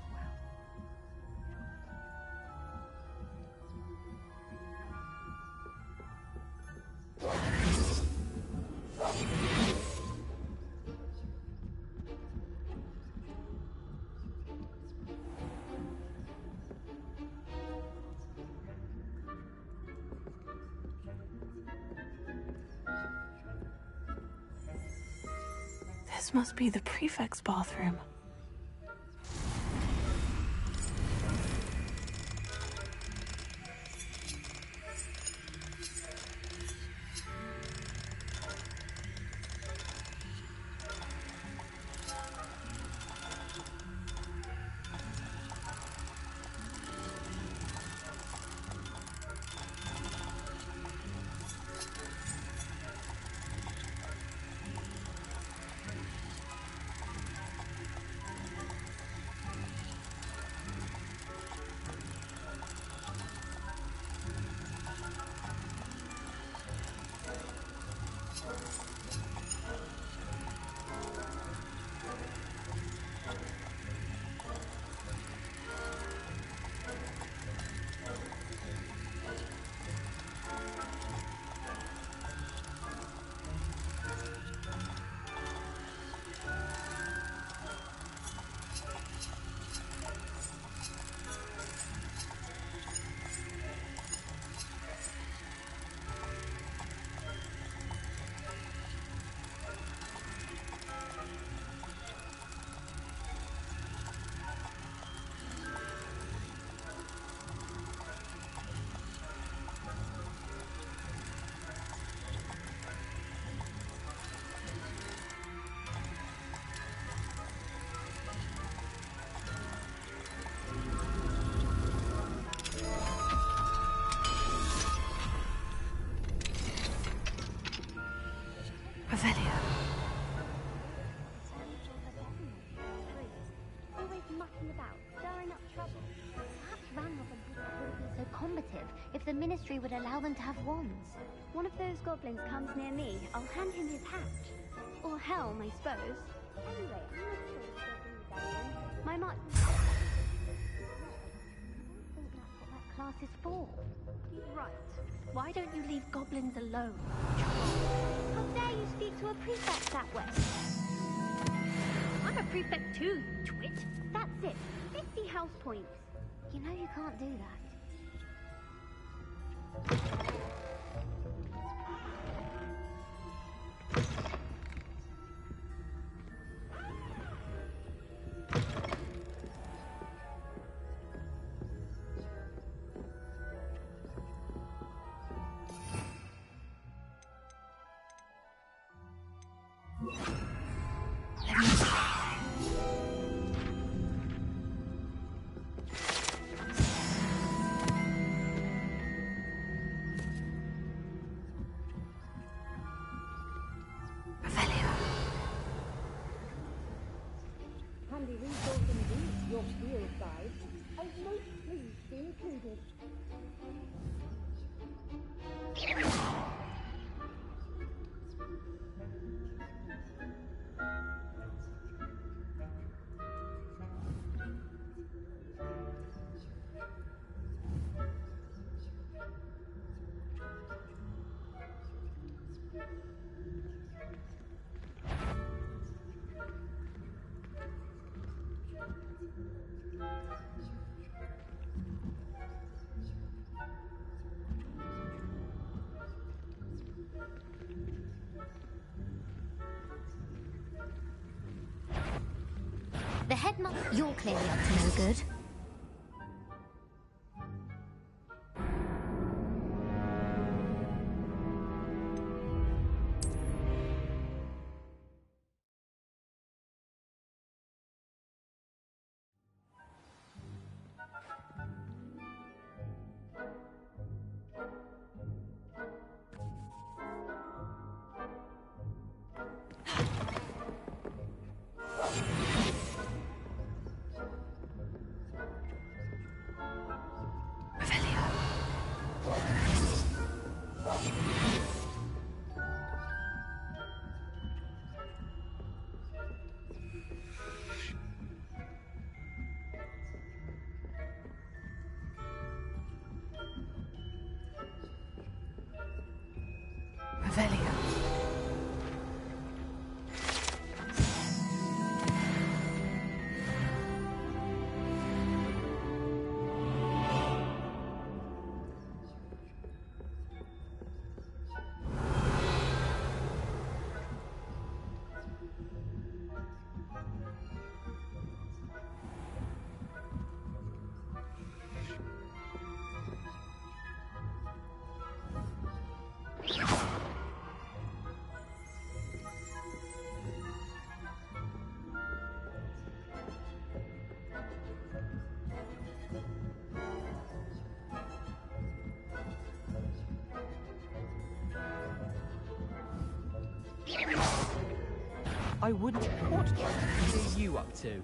This must be the prefect's bathroom. relative if the Ministry would allow them to have wands. One of those goblins comes near me, I'll hand him his hat. Or helm, I suppose. Anyway, I'm not sure the goblin rebellion. My I think that's what that class is for. Right. Why don't you leave goblins alone? How dare you speak to a prefect that way? I'm a prefect too, you twit. That's it. 50 house points. You know you can't do that. Handy resource indeed, your field guide. I'm most pleased to be included. The headmaster... You're clearly up to no good. I wouldn't. What are you up to?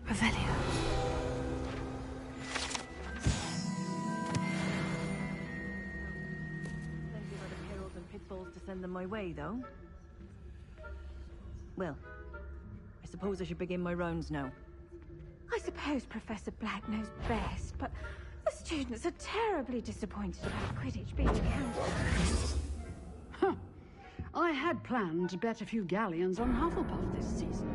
Revelio. else to send them my way, though. Well, I suppose I should begin my rounds now. I suppose Professor Black knows best, but the students are terribly disappointed about Quidditch being cancelled. Huh. I had planned to bet a few galleons on Hufflepuff this season.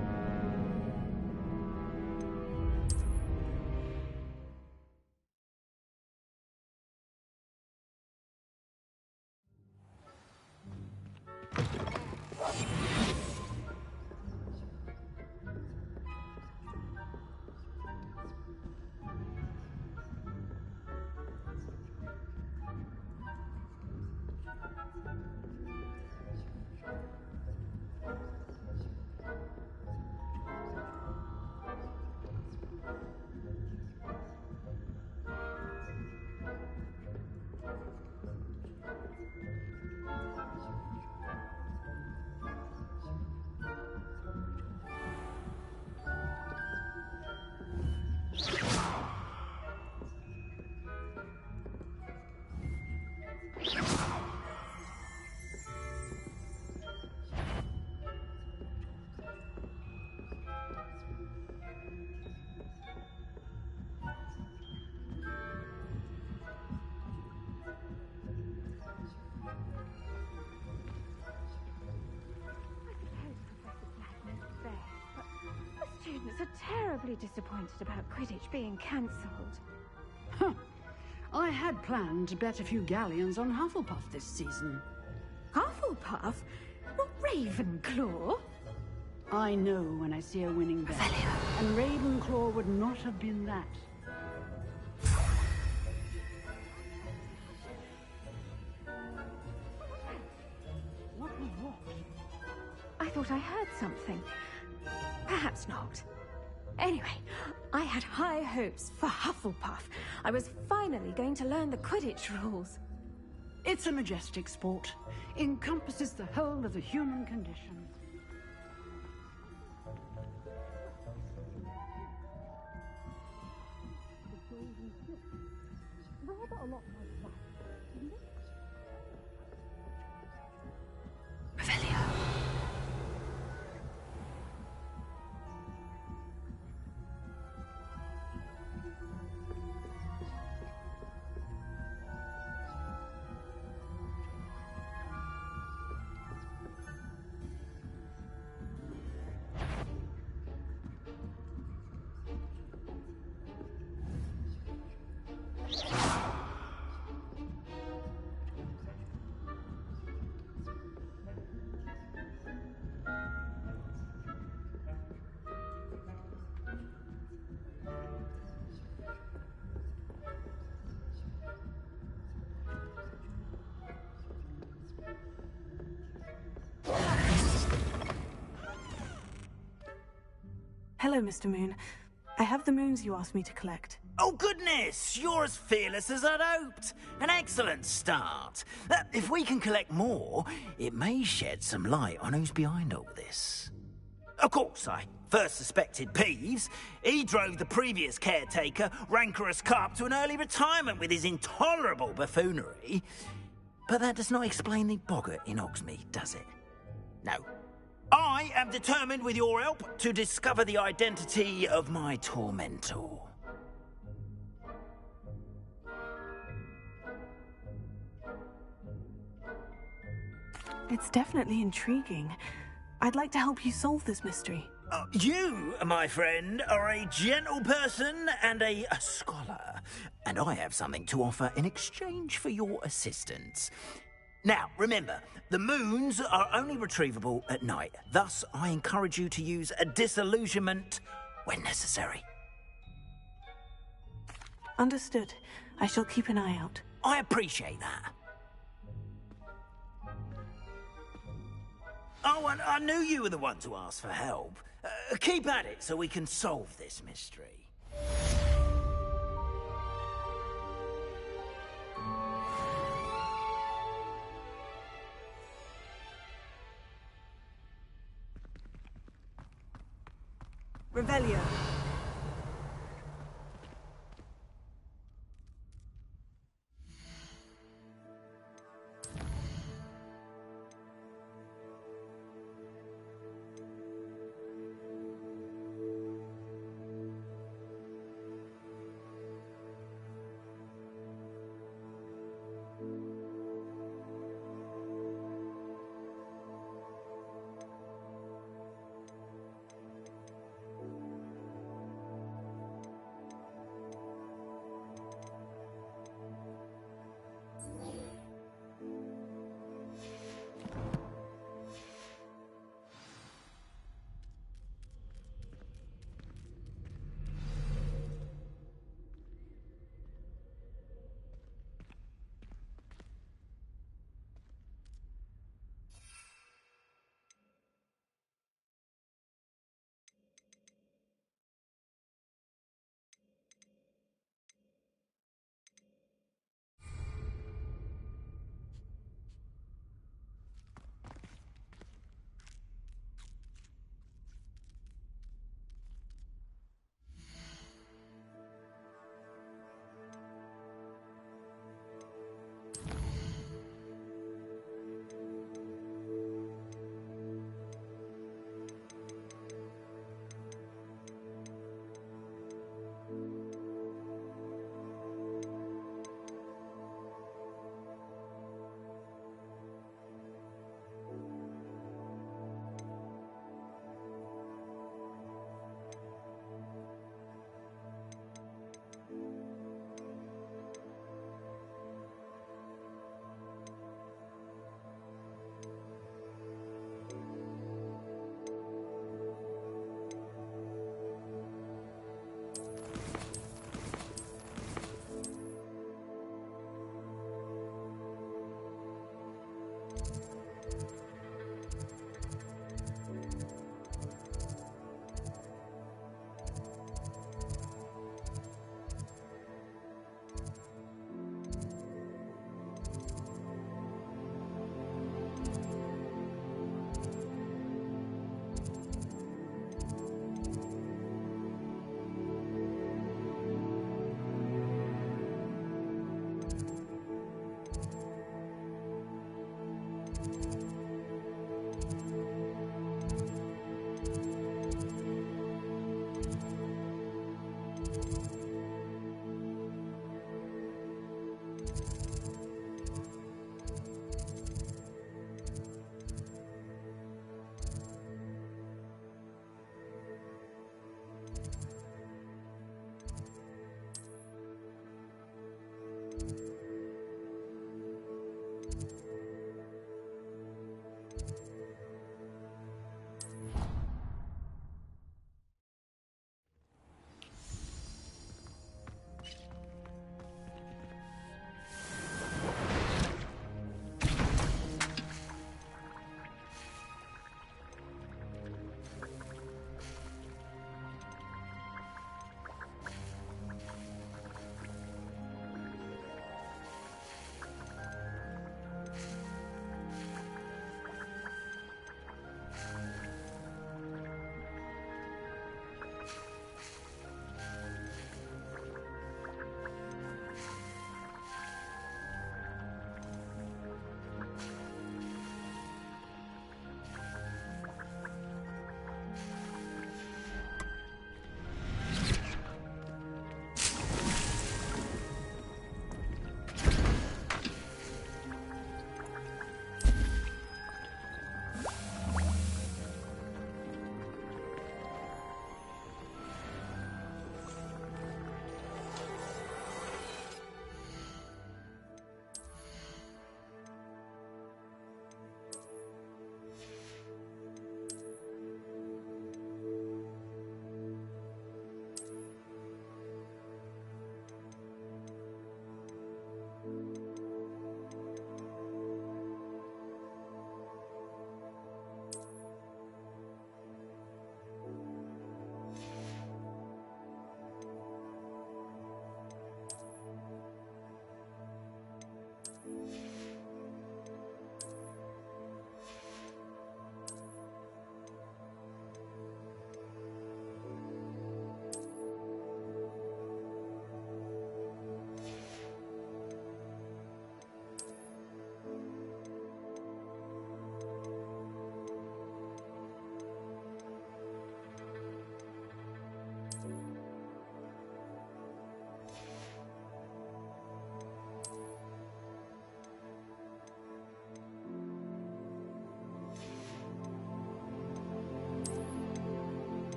Students are terribly disappointed about Quidditch being cancelled. Huh. I had planned to bet a few galleons on Hufflepuff this season. Hufflepuff? Not Ravenclaw? I know when I see a winning bet. And Ravenclaw would not have been that. What was what? I thought I heard something. Perhaps not. Anyway, I had high hopes for Hufflepuff. I was finally going to learn the Quidditch rules. It's a majestic sport. Encompasses the whole of the human condition. Rather a lot like that, isn't it? Hello, Mr. Moon. I have the moons you asked me to collect. Oh, goodness! You're as fearless as I'd hoped. An excellent start. If we can collect more, it may shed some light on who's behind all this. Of course, I first suspected Peeves. He drove the previous caretaker, Rancorous Carp, to an early retirement with his intolerable buffoonery. But that does not explain the boggart in Hogsmeade, does it? No. I am determined, with your help, to discover the identity of my tormentor. It's definitely intriguing. I'd like to help you solve this mystery. You, my friend, are a gentle person and a scholar, and I have something to offer in exchange for your assistance. Now, remember, the moons are only retrievable at night. Thus, I encourage you to use a disillusionment when necessary. Understood. I shall keep an eye out. I appreciate that. Oh, and I knew you were the one to ask for help. Keep at it so we can solve this mystery. Revelio.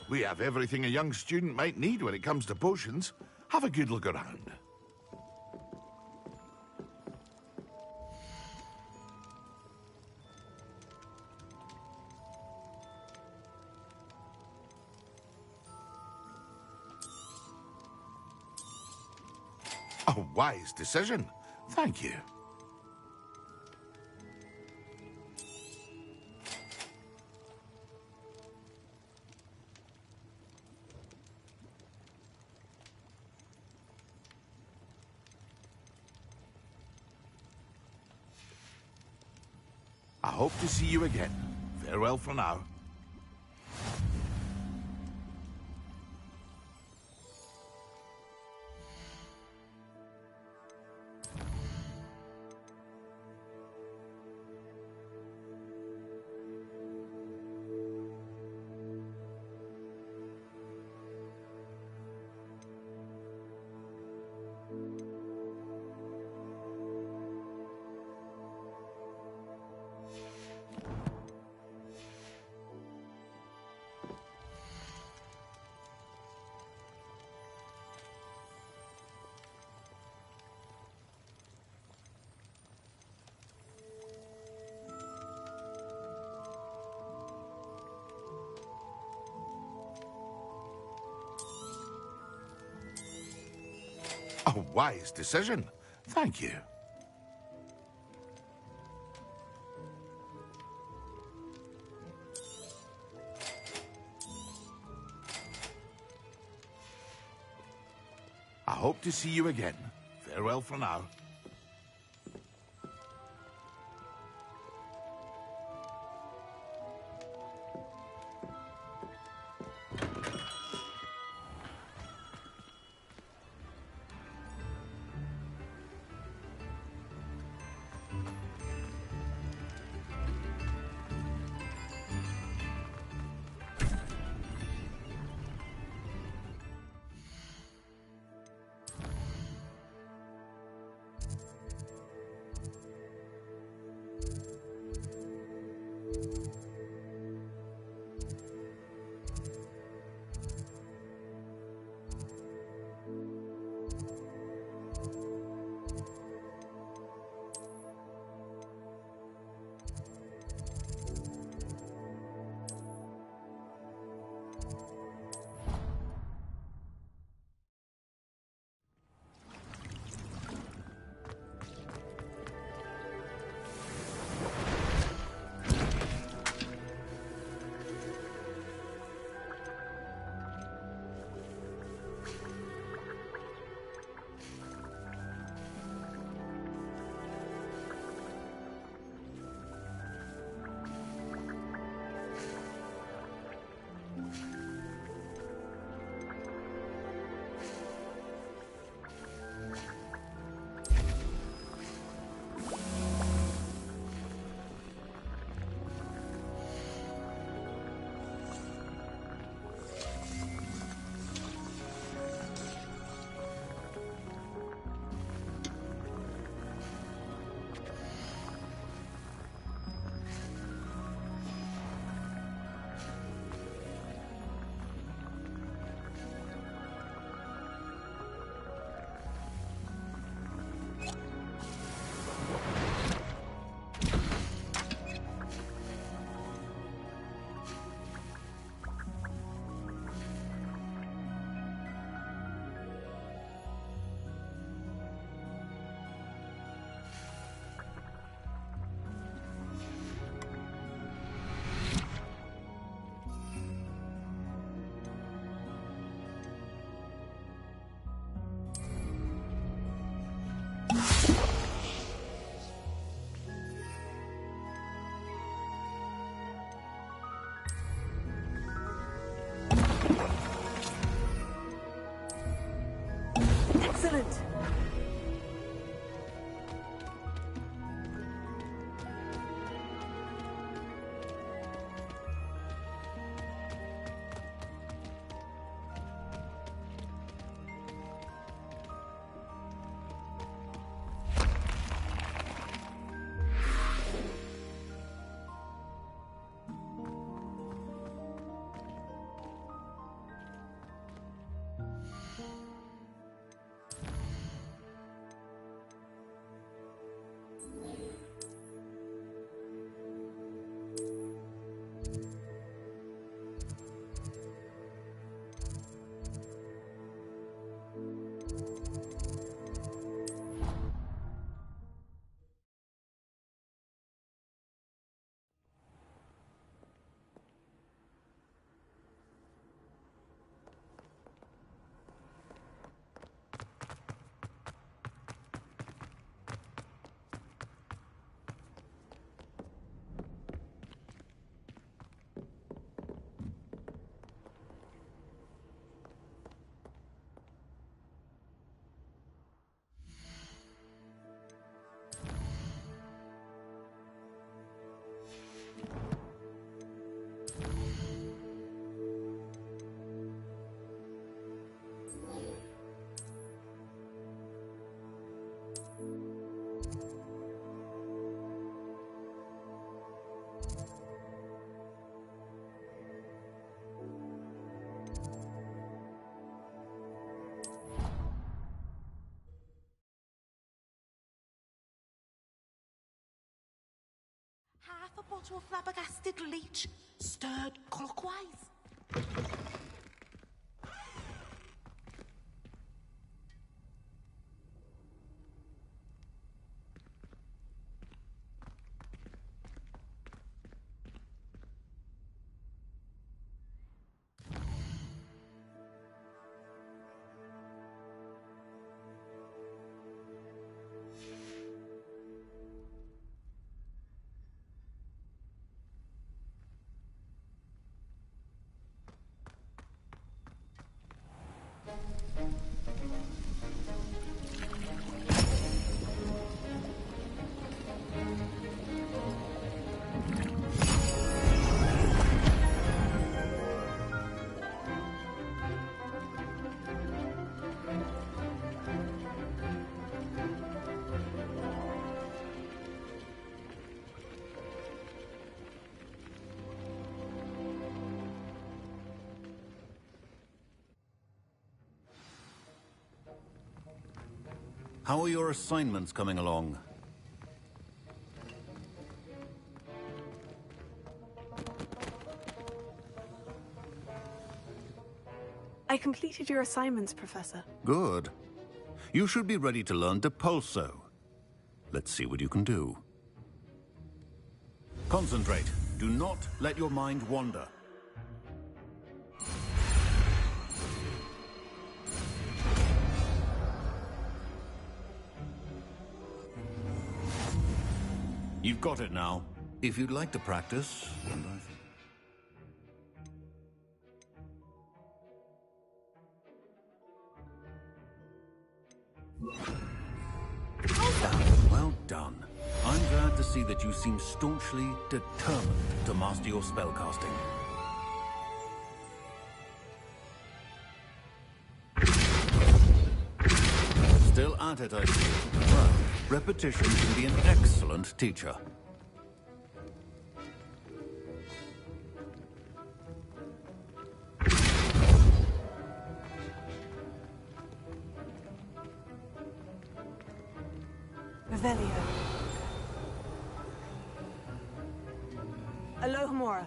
We have everything a young student might need when it comes to potions. Have a good look around. A wise decision. Thank you. I hope to see you again. Farewell for now. A wise decision. Thank you. I hope to see you again. Farewell for now. Excellent. Half a bottle of flabbergasted leech, stirred clockwise. How are your assignments coming along? I completed your assignments, Professor. Good. You should be ready to learn Depulso. Let's see what you can do. Concentrate. Do not let your mind wander. You've got it now. If you'd like to practice, and I think... Well done. I'm glad to see that you seem staunchly determined to master your spellcasting. Still at it, I see. Well, repetition can be an excellent teacher. Revelio. Alohomora.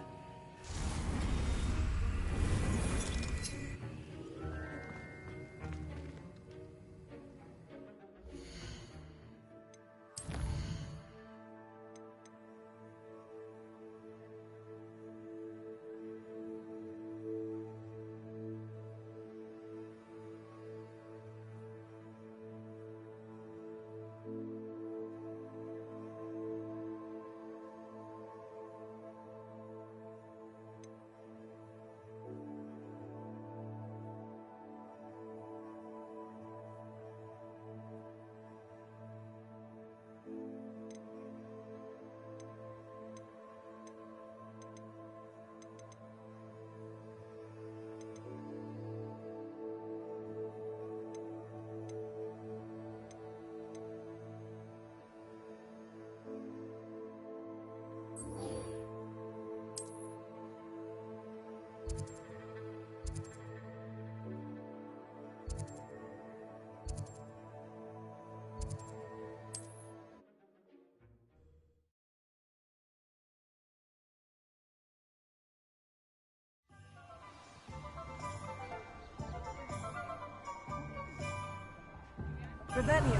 Revelio.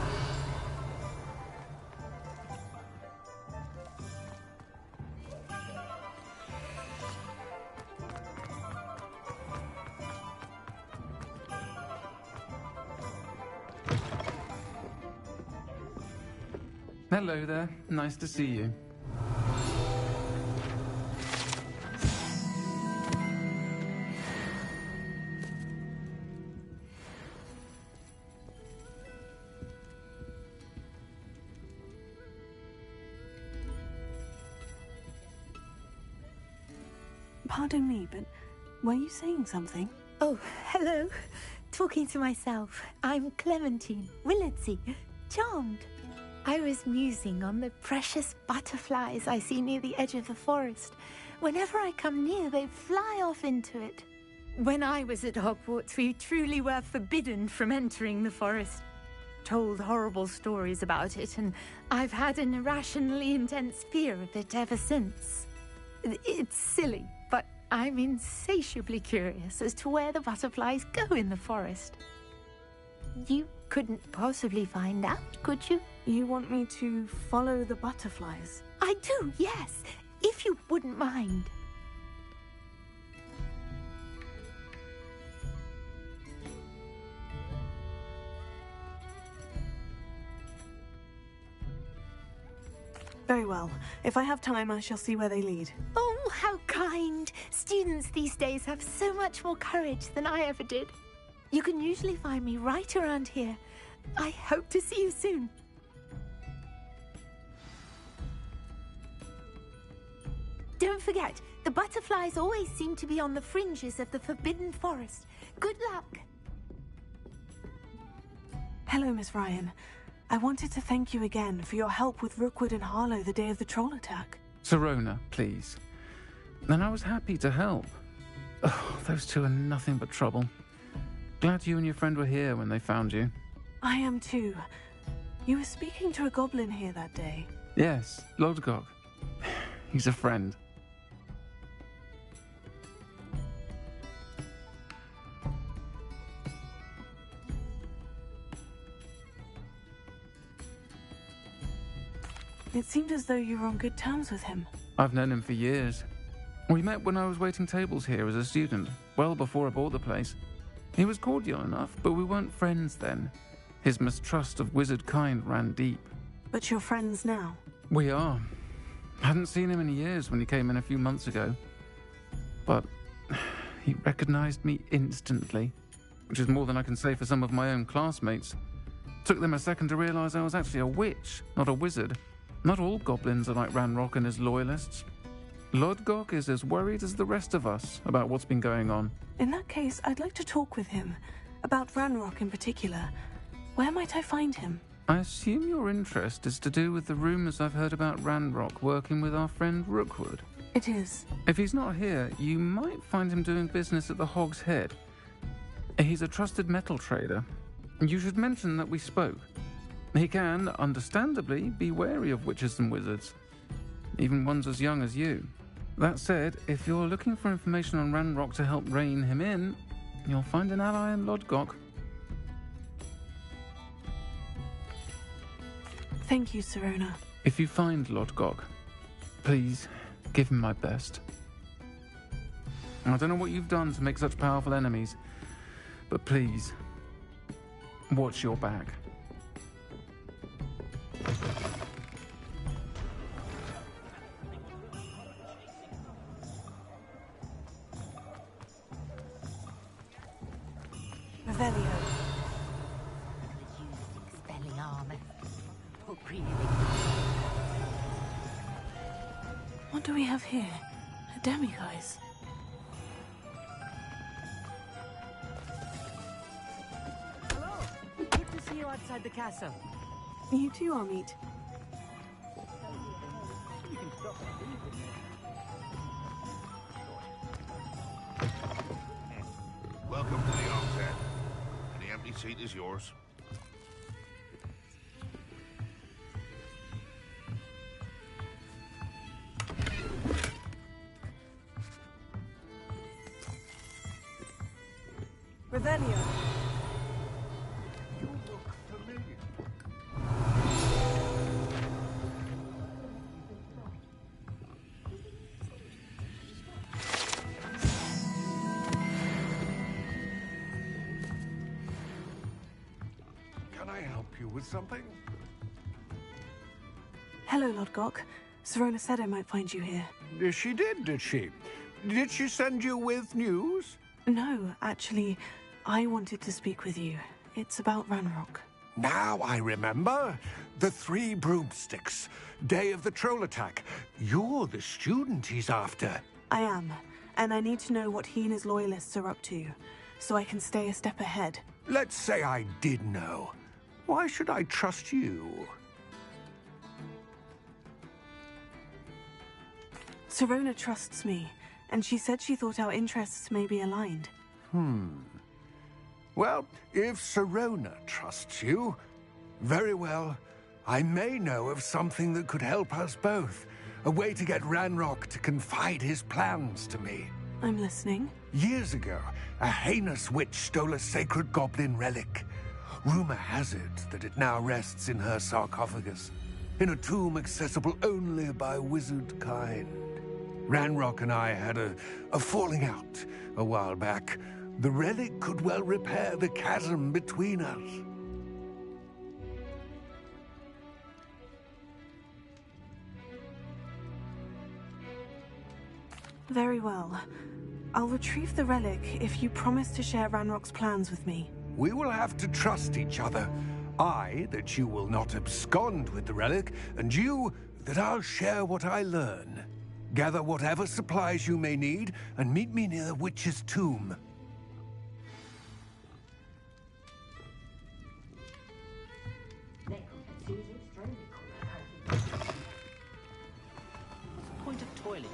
Hello there. Nice to see you. Pardon me, but were you saying something? Oh, hello. Talking to myself. I'm Clementine Willardsey. Charmed. I was musing on the precious butterflies I see near the edge of the forest. Whenever I come near, they fly off into it. When I was at Hogwarts, we truly were forbidden from entering the forest. Told horrible stories about it, and I've had an irrationally intense fear of it ever since. It's silly, but I'm insatiably curious as to where the butterflies go in the forest. You couldn't possibly find out, could you? You want me to follow the butterflies? I do, yes, if you wouldn't mind. Very well. If I have time, I shall see where they lead. Oh, how kind! Students these days have so much more courage than I ever did. You can usually find me right around here. I hope to see you soon. Don't forget, the butterflies always seem to be on the fringes of the Forbidden Forest. Good luck! Hello, Miss Ryan. I wanted to thank you again for your help with Rookwood and Harlow the day of the troll attack. Serona, please. And I was happy to help. Oh, those two are nothing but trouble. Glad you and your friend were here when they found you. I am too. You were speaking to a goblin here that day. Yes, Lodgok. He's a friend. It seemed as though you were on good terms with him. I've known him for years. We met when I was waiting tables here as a student, well before I bought the place. He was cordial enough, but we weren't friends then. His mistrust of wizard kind ran deep. But you're friends now? We are. Hadn't seen him in years when he came in a few months ago. But he recognized me instantly, which is more than I can say for some of my own classmates. Took them a second to realize I was actually a witch, not a wizard. Not all goblins are like Ranrock and his loyalists. Lodgok is as worried as the rest of us about what's been going on. In that case, I'd like to talk with him. About Ranrock in particular. Where might I find him? I assume your interest is to do with the rumors I've heard about Ranrock working with our friend Rookwood. It is. If he's not here, you might find him doing business at the Hog's Head. He's a trusted metal trader. You should mention that we spoke. He can, understandably, be wary of witches and wizards, even ones as young as you. That said, if you're looking for information on Ranrock to help rein him in, you'll find an ally in Lodgok. Thank you, Sirona. If you find Lodgok, please give him my best. I don't know what you've done to make such powerful enemies, but please, watch your back. Revelio. Expelling armor. What do we have here? A demiguise. Hello! Good to see you outside the castle. You too, Amit. Welcome to the Hog's Head. Any empty seat is yours. Revelio. Can I help you with something? Hello, Lodgok. Sirona said I might find you here. She did she? Did she send you with news? No, actually, I wanted to speak with you. It's about Ranrock. Now I remember. The 3 broomsticks. Day of the troll attack. You're the student he's after. I am, and I need to know what he and his loyalists are up to, so I can stay a step ahead. Let's say I did know. Why should I trust you? Sirona trusts me, and she said she thought our interests may be aligned. Well, if Sirona trusts you, very well. I may know of something that could help us both. A way to get Ranrock to confide his plans to me. I'm listening. Years ago, a heinous witch stole a sacred goblin relic. Rumor has it that it now rests in her sarcophagus, in a tomb accessible only by wizard kind. Ranrock and I had a falling out a while back. The relic could well repair the chasm between us. Very well. I'll retrieve the relic if you promise to share Ranrock's plans with me. We will have to trust each other. I, that you will not abscond with the relic, and you, that I'll share what I learn. Gather whatever supplies you may need, and meet me near the witch's tomb. Point of toilet.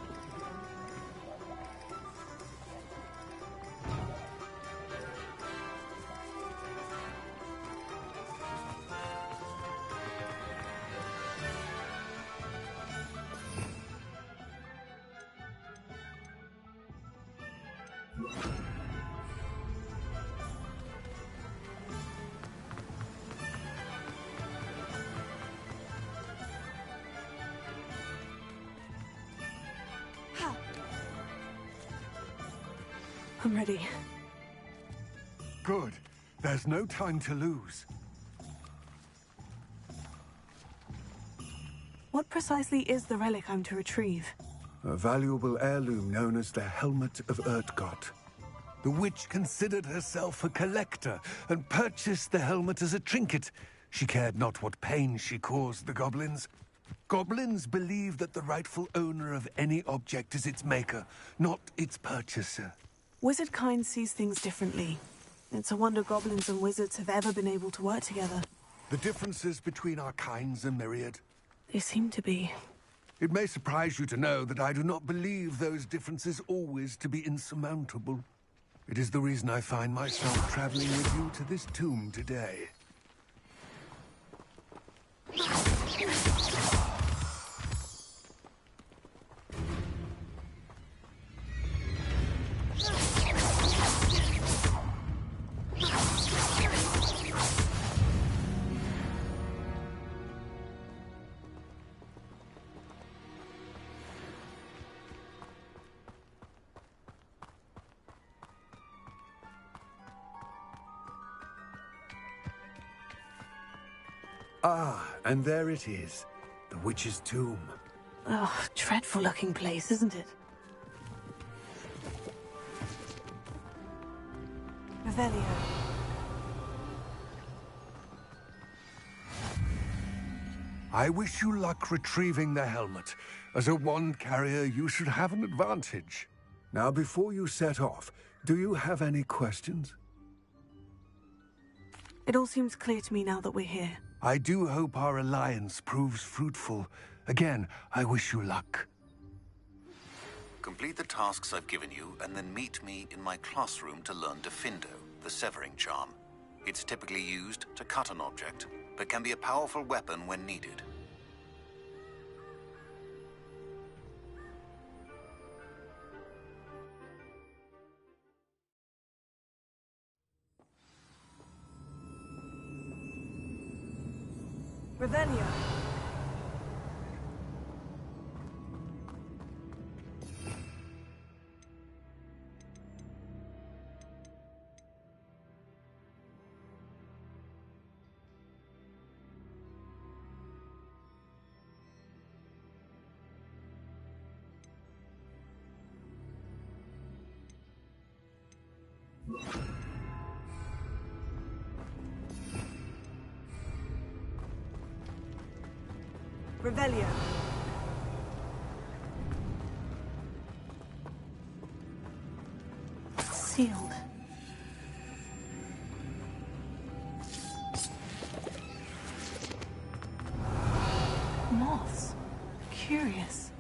I'm ready. Good. There's no time to lose. What precisely is the relic I'm to retrieve? A valuable heirloom known as the Helmet of Urtgott. The witch considered herself a collector and purchased the helmet as a trinket. She cared not what pain she caused the goblins. Goblins believe that the rightful owner of any object is its maker, not its purchaser. Wizard kind sees things differently. It's a wonder goblins and wizards have ever been able to work together. The differences between our kinds are myriad. They seem to be. It may surprise you to know that I do not believe those differences always to be insurmountable. It is the reason I find myself traveling with you to this tomb today. Ah, and there it is. The witch's tomb. Oh, dreadful looking place, isn't it? Revelio. I wish you luck retrieving the helmet. As a wand carrier, you should have an advantage. Now, before you set off, do you have any questions? It all seems clear to me now that we're here. I do hope our alliance proves fruitful. Again, I wish you luck. Complete the tasks I've given you, and then meet me in my classroom to learn Defindo, the severing charm. It's typically used to cut an object, but can be a powerful weapon when needed. Revelio. Revelio. Sealed. Moths. Curious.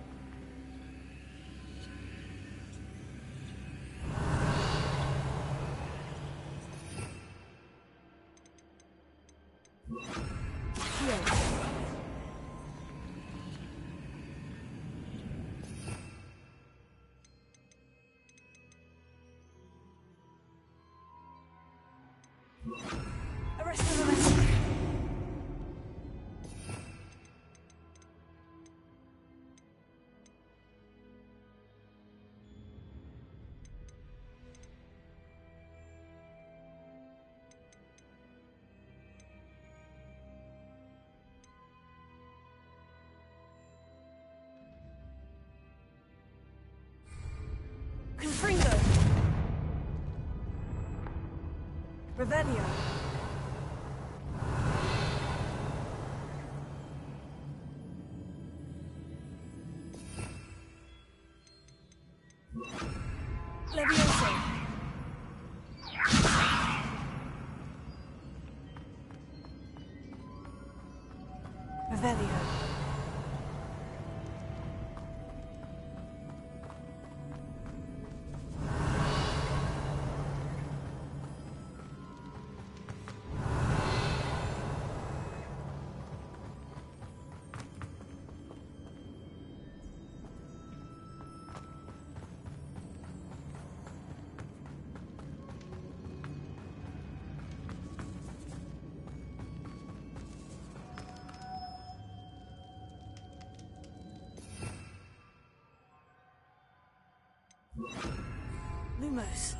Confringo. Revelio. Levioso. Revelio. Lumos.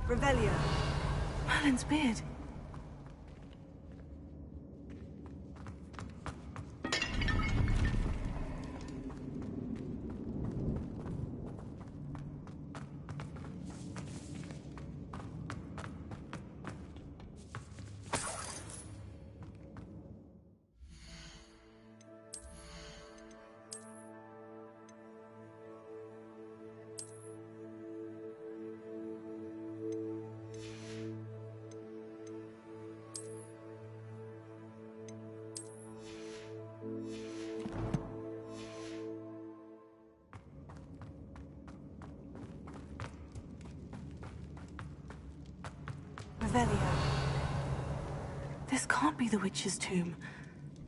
Revelio. Merlin's beard. Revelio. This can't be the witch's tomb.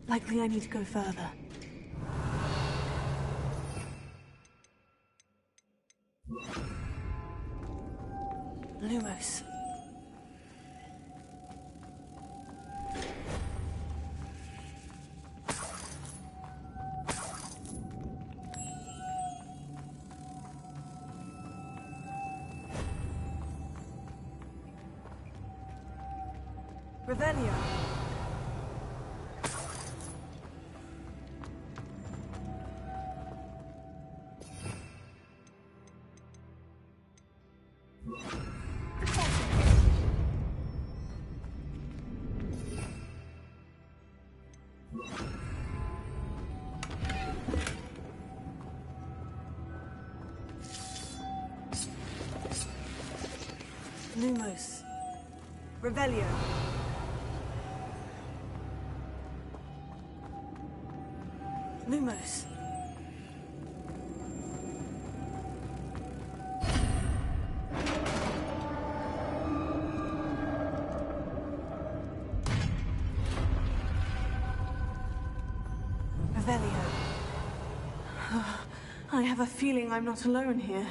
Likely I need to go further. Lumos. Revelio. Lumos. Revelio. Lumos. Revelio. I have a feeling I'm not alone here.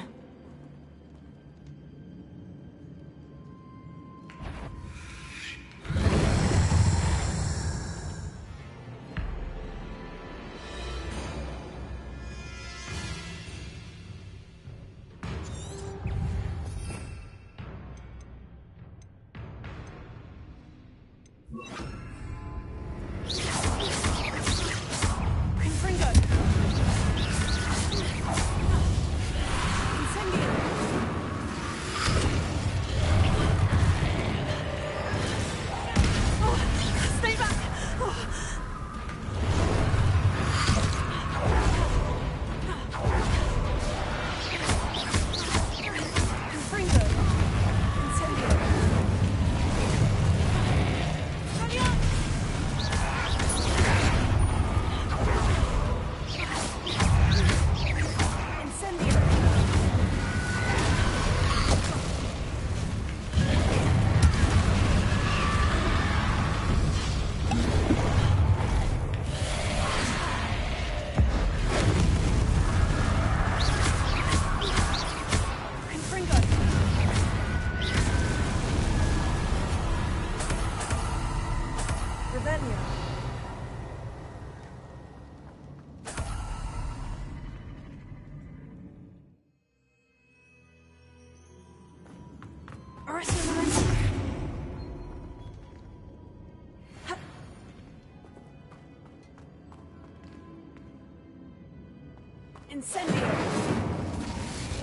Incendio!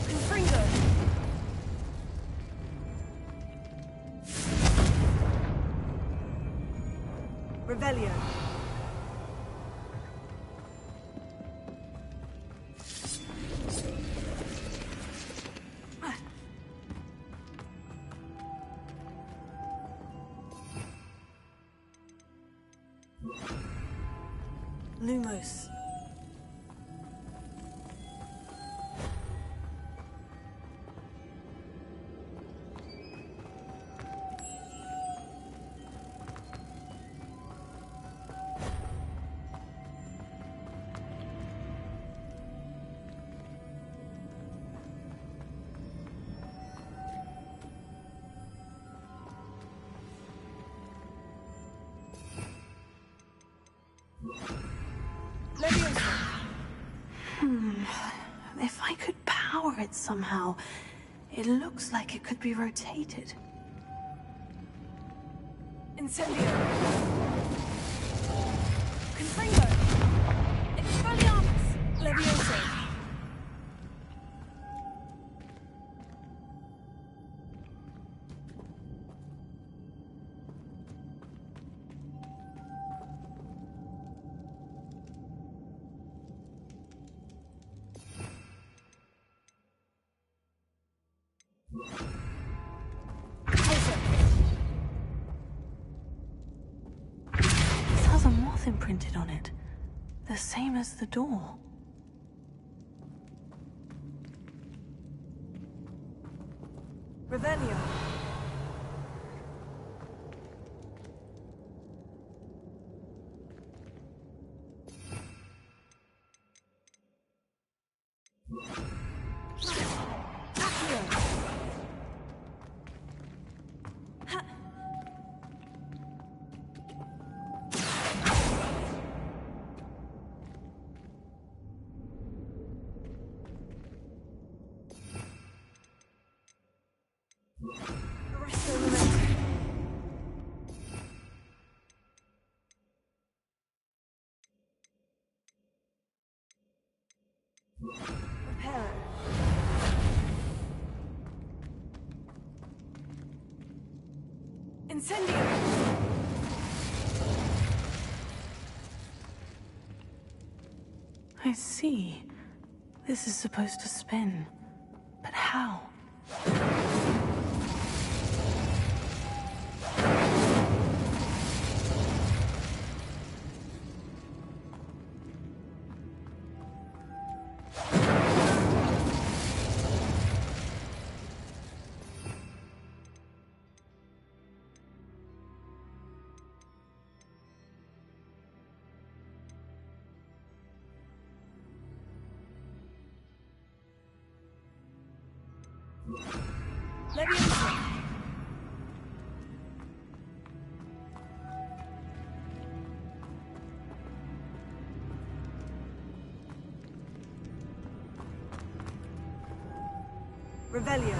Confringo! Revelio! Lumos. If I could power it somehow, it looks like it could be rotated. Incendio! Confringo! Expelliarmus! Levioso! This has a moth imprinted on it. The same as the door. Revelio. Incendio! I see. This is supposed to spin. But how? Revelio.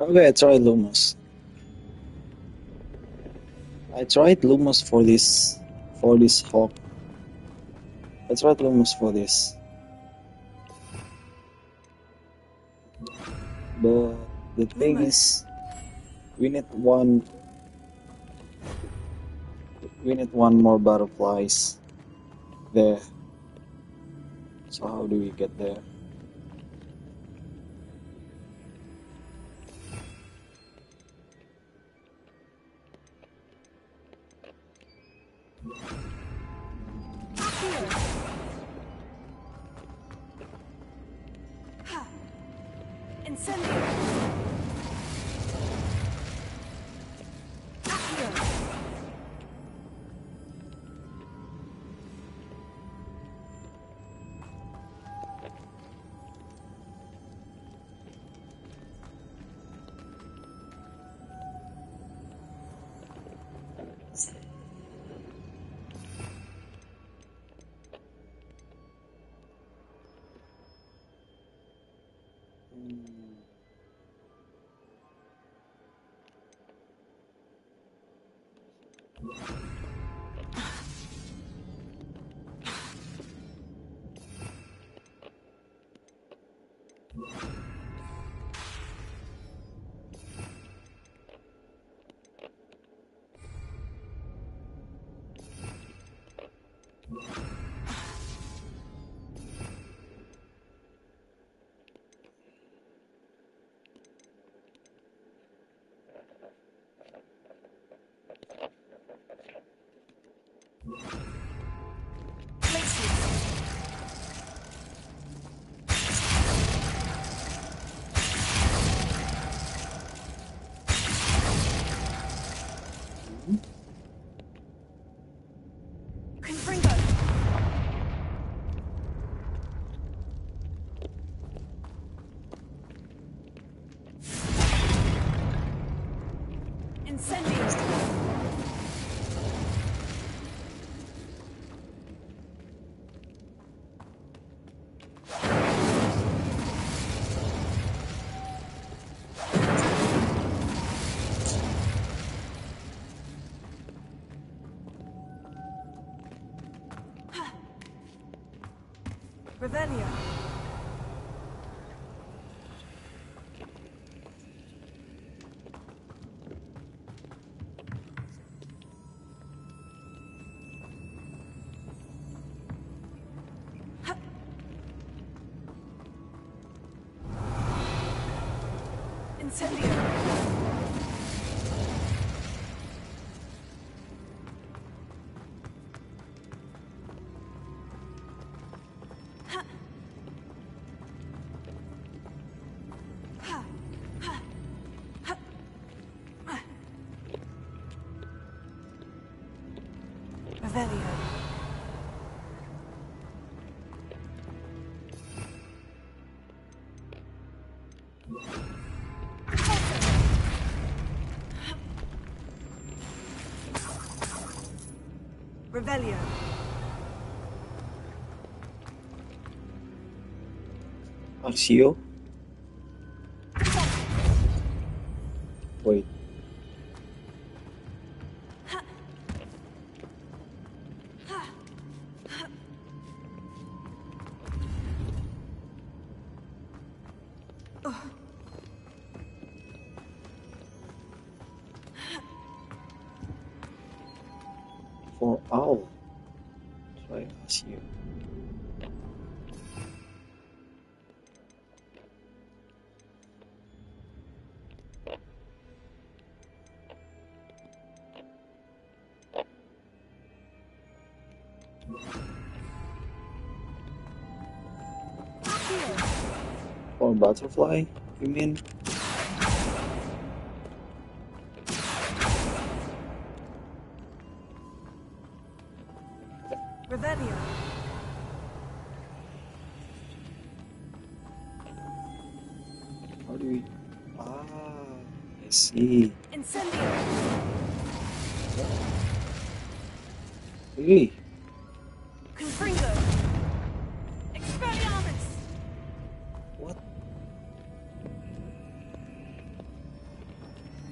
Okay, I tried Lumos. I tried Lumos for this hawk. I tried Lumos for this. But the thing is, we need one more butterflies there. So how do we get there? Incendio! Incendio! Revelio. Incendio. Revelio. Revelio. Axio? Wait. For owl. Try Axio. For butterfly, you mean? Revelio. How do we... Ah, I see. Incendio. Really? Confringo. Expelliarmus. What?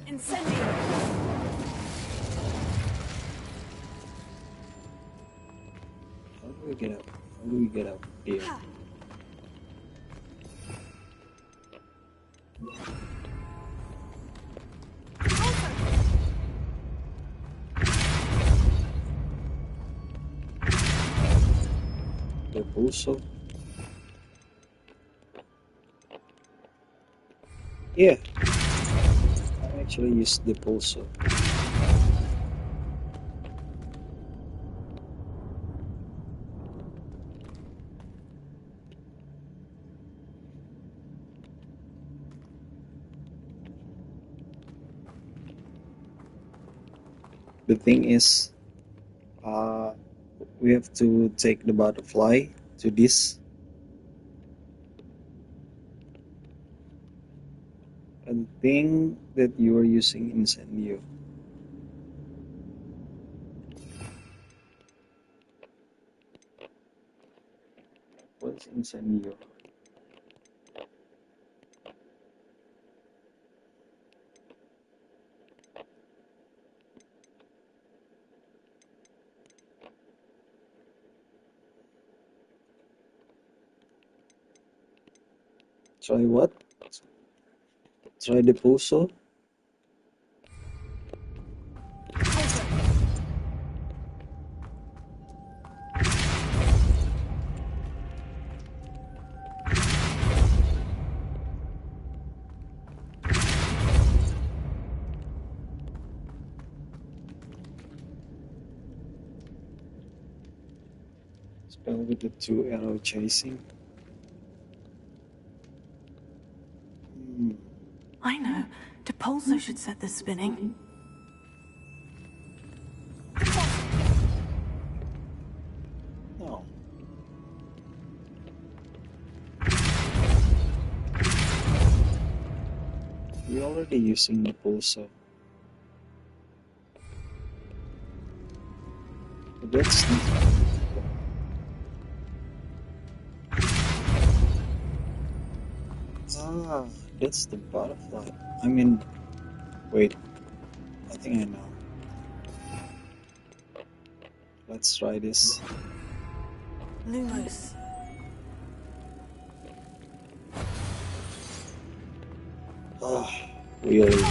Incendio. How do we get out? How do we get out here? The pulso. Yeah. I actually used the pulso. The thing is, we have to take the butterfly to this. And think that you are using Incendio. What's Incendio? Try what? Try the pulso. Spell with the 2 arrow chasing. I know. Depulso should set this spinning. No. We're already using the pulso. That's that's the butterfly. I mean, wait. I think I know. Let's try this. Lumos. Oh, really?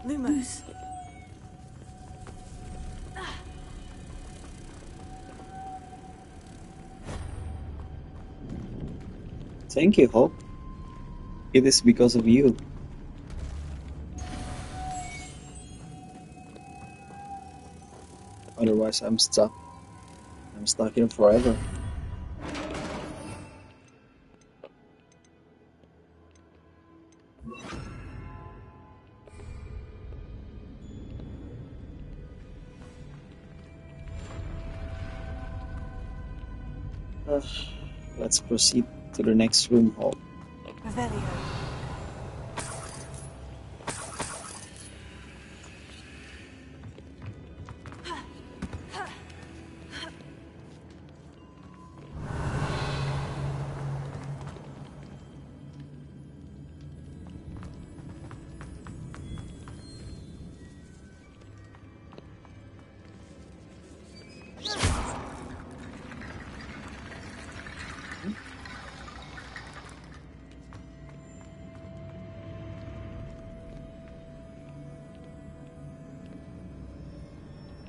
Lumos. Thank you, Hope. It is because of you. Otherwise, I'm stuck. I'm stuck here forever. Let's proceed to the next room, Hope. Revelio.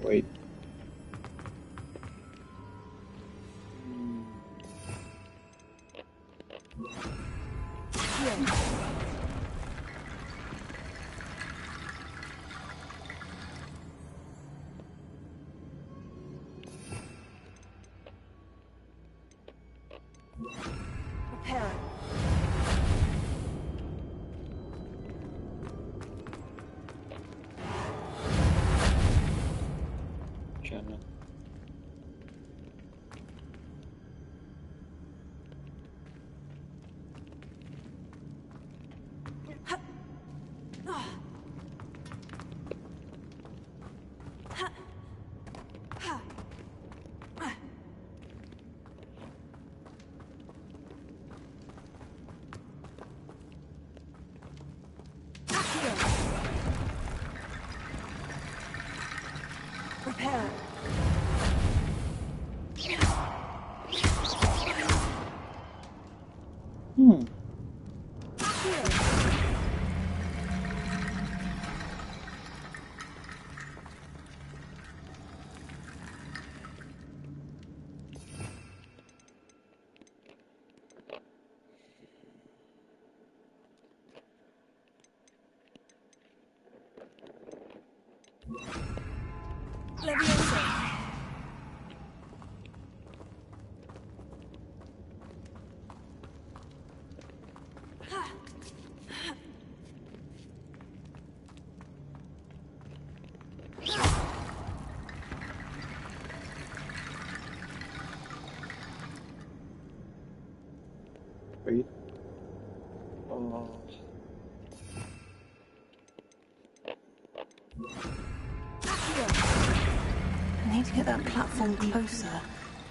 Wait. Prepare. Channel. Prepare. Leviosa. Wait. Oh. I need to get that platform closer.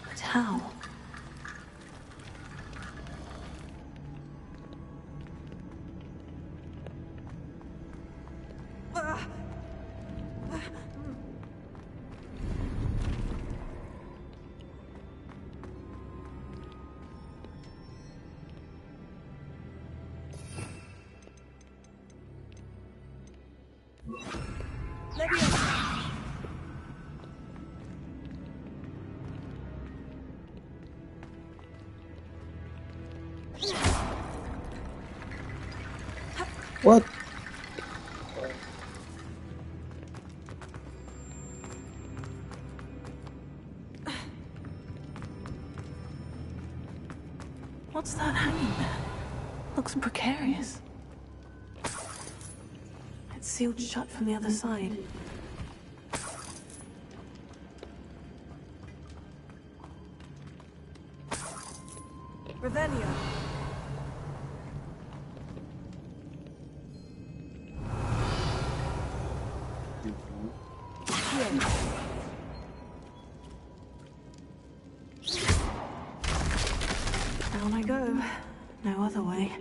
But how? What? What's that hanging there? Looks precarious. It's sealed shut from the other side. Revelio. On I go. No other way.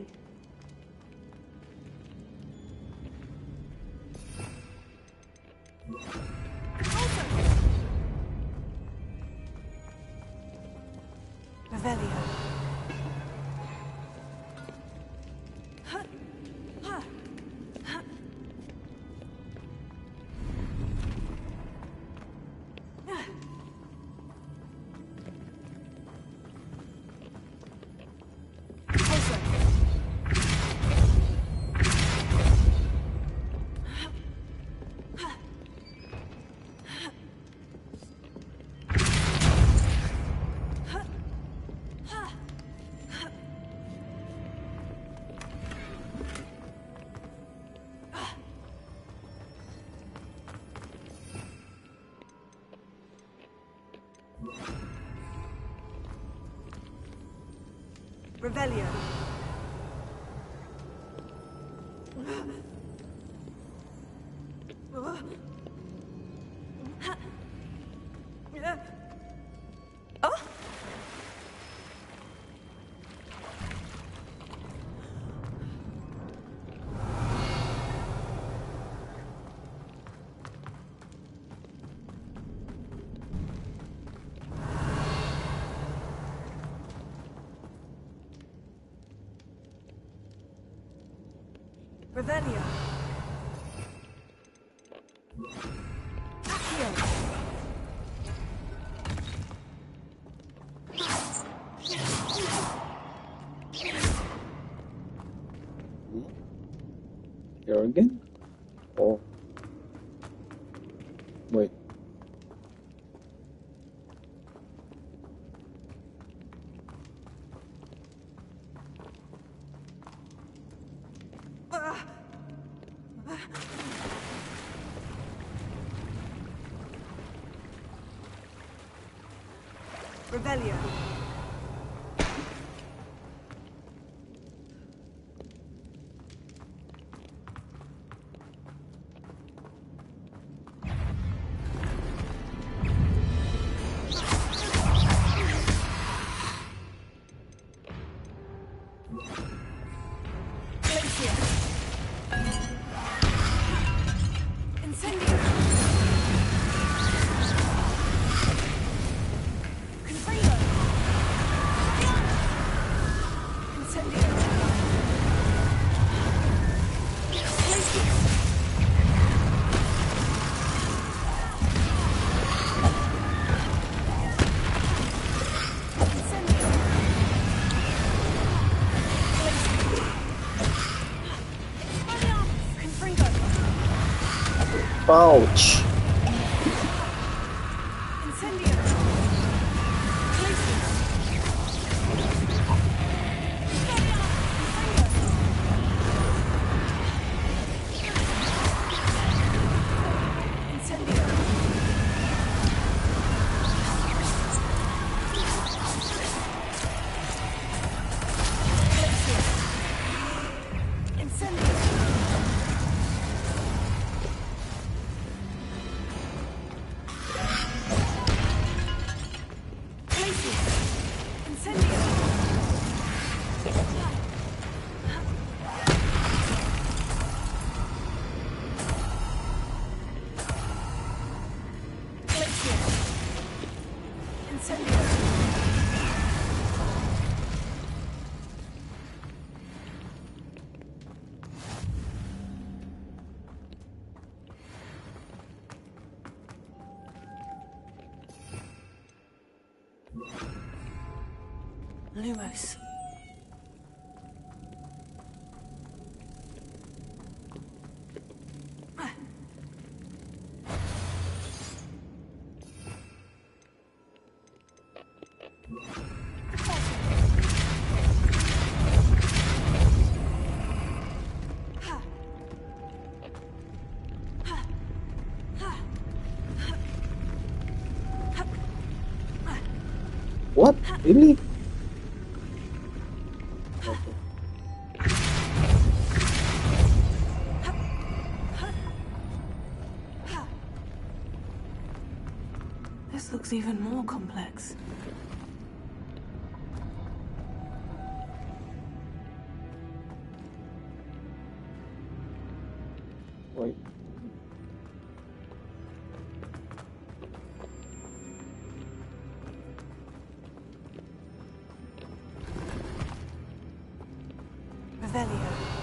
Revelio. Revelio. Revelio. Here again? Oh. Wait. Revelio. Ouch. Lumos. What? Really? This looks even more complex. Wait. Revelio.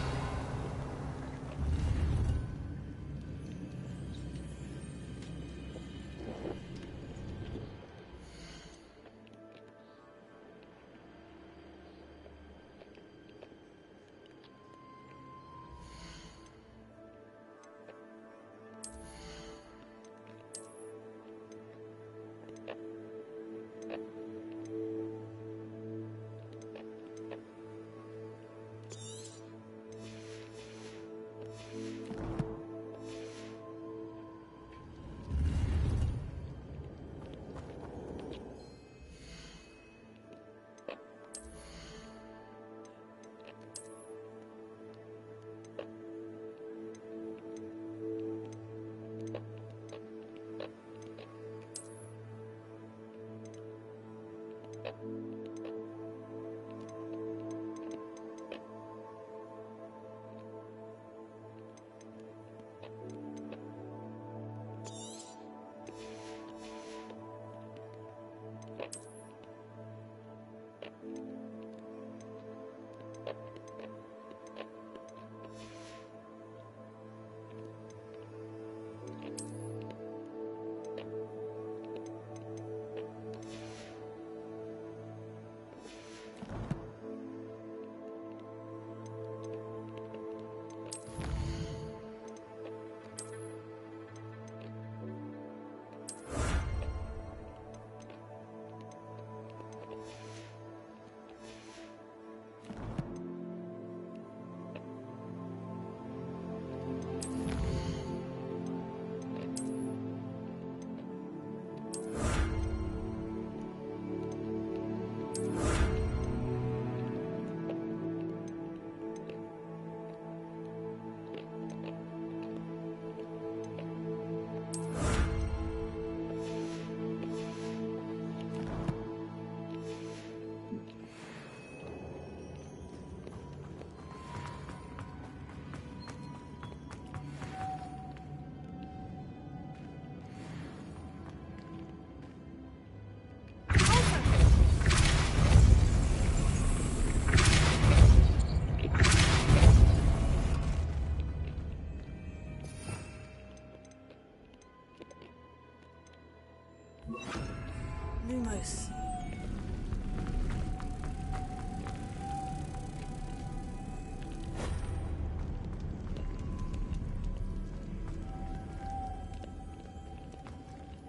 Lumos.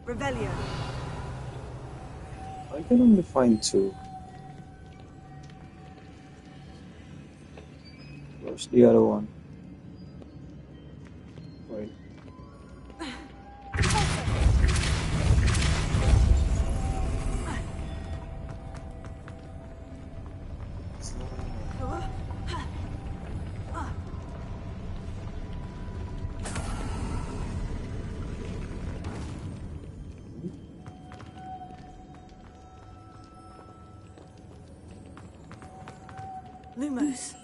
Revelio. I can only find two. Where's the other one? Wait. Lumos.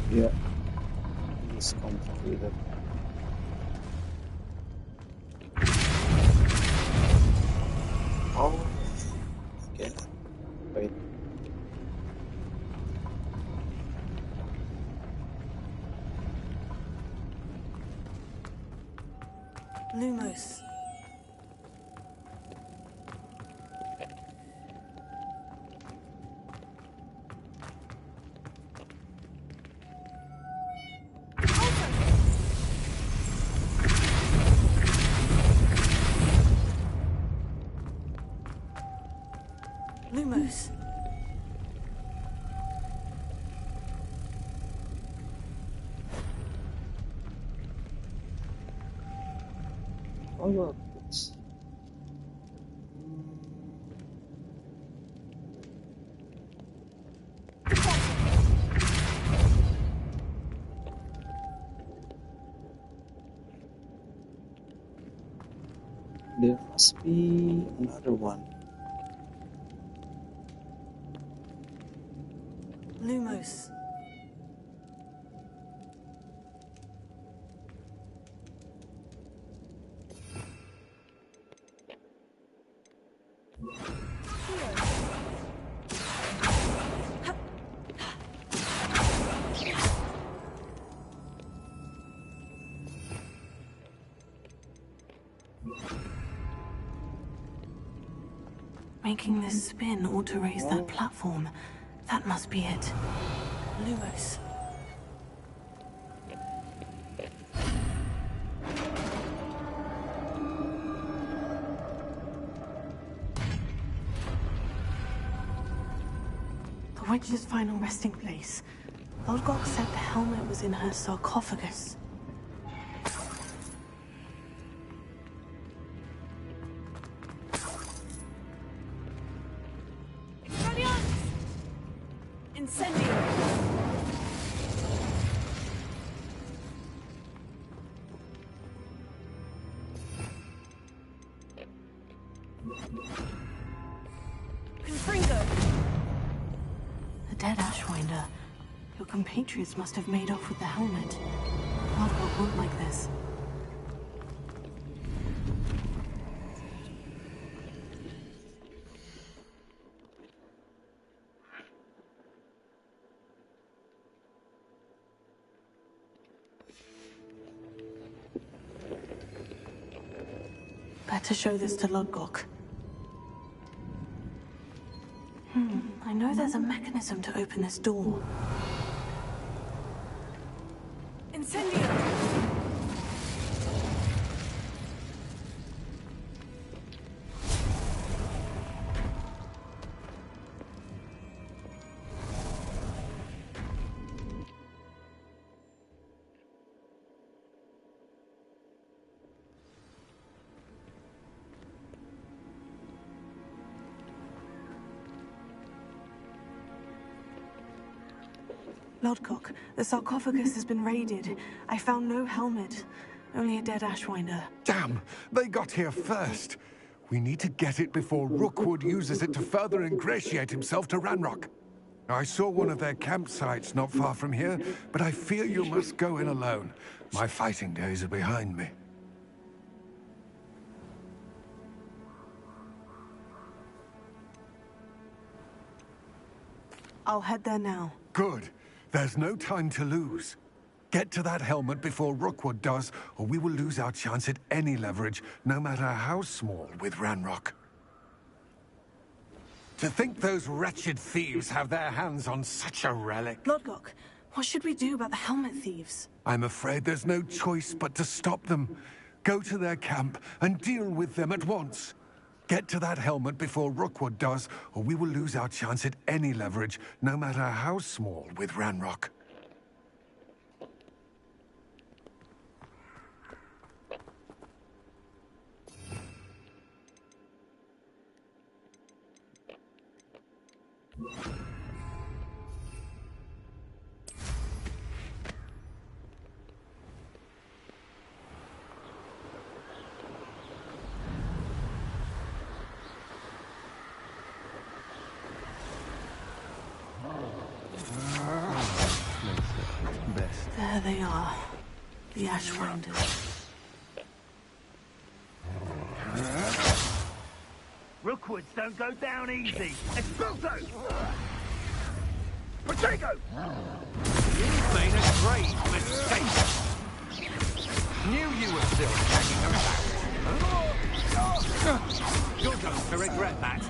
Yeah. It's complicated. Oh. Okay. Wait. Lumos. Lumos. Oh look, it's Must be another one. Lumos. Making this spin ought to raise that platform. That must be it. Lumos. The witch's final resting place. Lodgok said the helmet was in her sarcophagus. The dead Ashwinder. Your compatriots must have made off with the helmet. Lodgok won't like this. Better show this to Lodgok. I know there's a mechanism to open this door. Incendio! Lodgok, the sarcophagus has been raided. I found no helmet, only a dead Ashwinder. Damn! They got here first. We need to get it before Rookwood uses it to further ingratiate himself to Ranrock. I saw one of their campsites not far from here, but I fear you must go in alone. My fighting days are behind me. I'll head there now. Good. There's no time to lose. Get to that helmet before Rookwood does, or we will lose our chance at any leverage, no matter how small, with Ranrock. To think those wretched thieves have their hands on such a relic. Lodgok, what should we do about the helmet thieves? I'm afraid there's no choice but to stop them. Go to their camp and deal with them at once. Get to that helmet before Rookwood does, or we will lose our chance at any leverage, no matter how small, with Ranrock. There they are, the Ashwinders. Rookwoods don't go down easy. Expulso! Protego! You've made a great mistake. Knew you were still hanging around. You're going to regret that.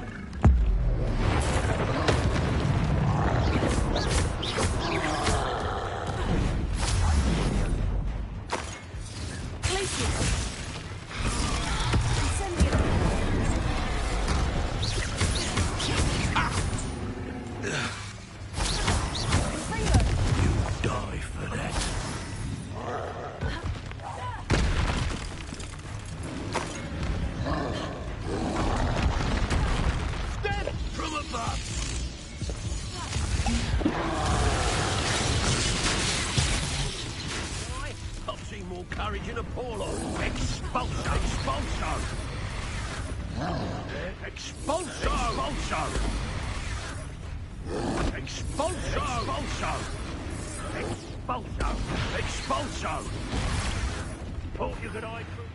Expulso! Expulso! Expulso! Expulso! Expulso! Thought you could hide from...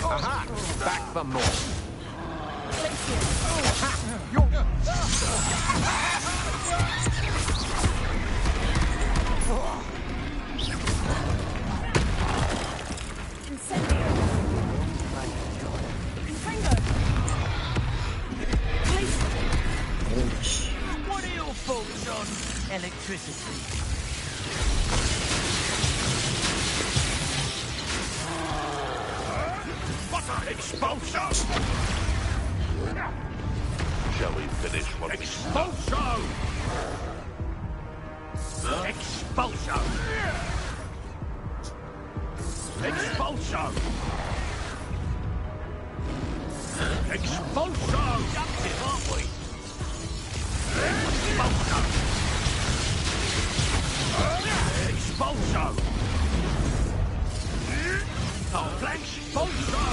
Aha! Back for more. What are your thoughts on electricity? Expulso! Shall we finish what Expulso! Expulso! Expulso! Expulso! Jumped it, aren't we? Expulso! Expulso! Oh, Expulso!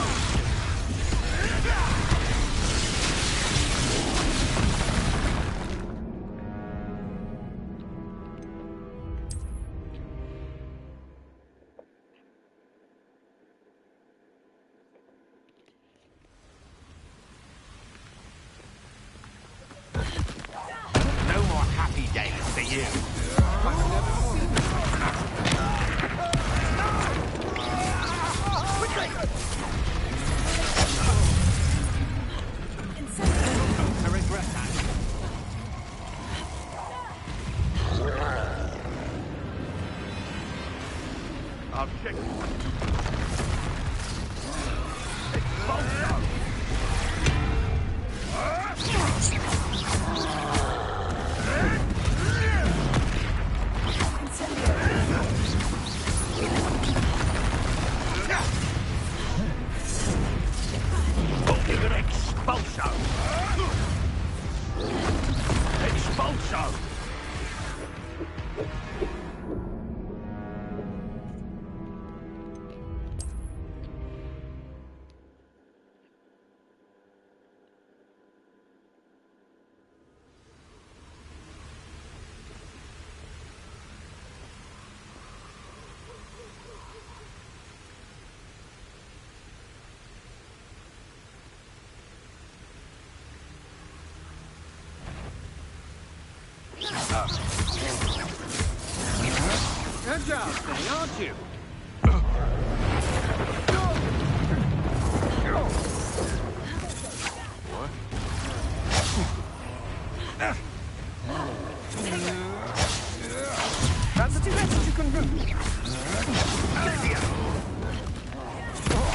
No more happy days for you. I regret that. I'll check. Expulso! Expulso! Expulso! Good job, thing, aren't you? That's the two that you can do.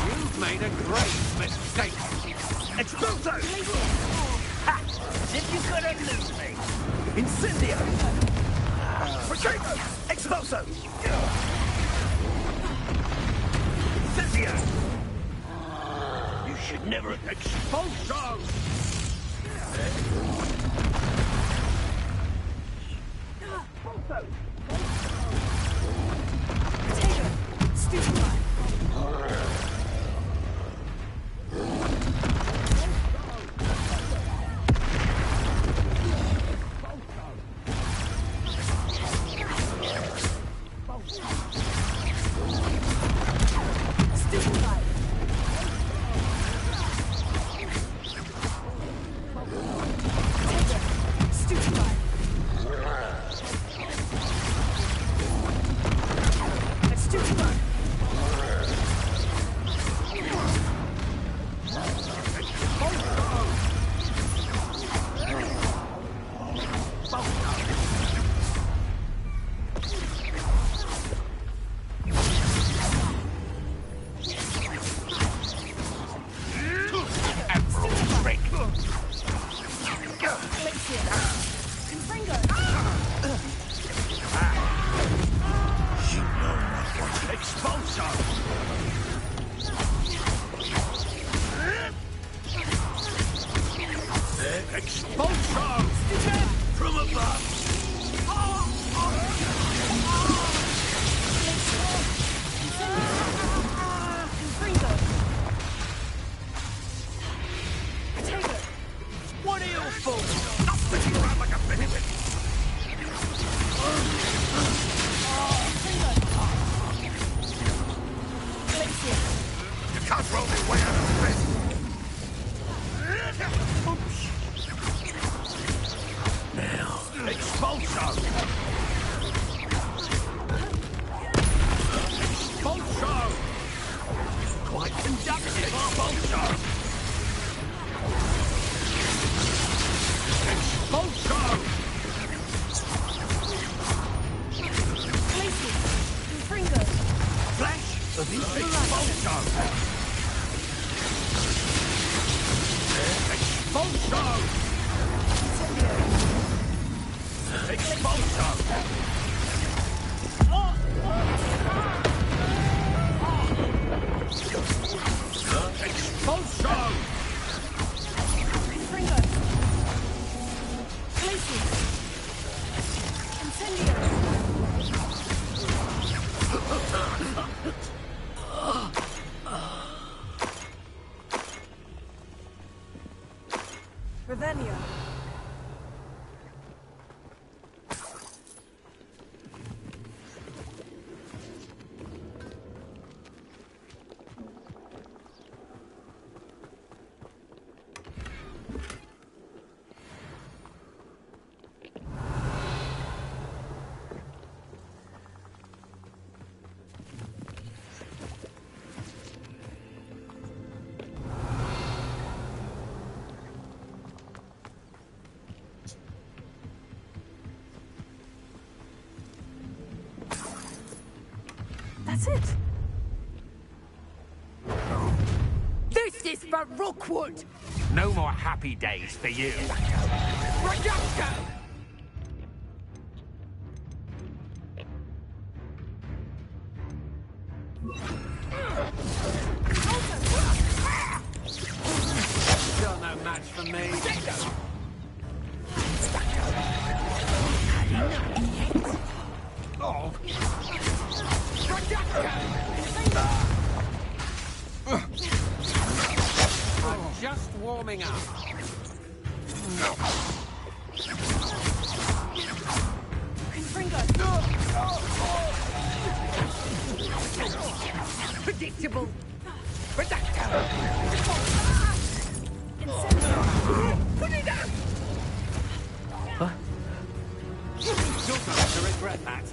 You've made a great mistake. Expulso! Ha! If you couldn't lose me. Incendio! Retreat! Expulso! Incendio! You should never... Expulso! Expulso! Potato! Stupefy! Expulso! Expulso! From above! What are you for? Not sticking around like a benefit! You can't roll me way out of this! Now, expulso! Expulso! Quite conductive, expulso! Expulso! Flash of expulso! Expulso! Expulso! Expulso! Revelio. That's it. This is for Rookwood! No more happy days for you. Rajaka! You're no match for me. Oh. I'm just warming up. Predictable. Redactor. Put it down. Huh? You're going to regret that.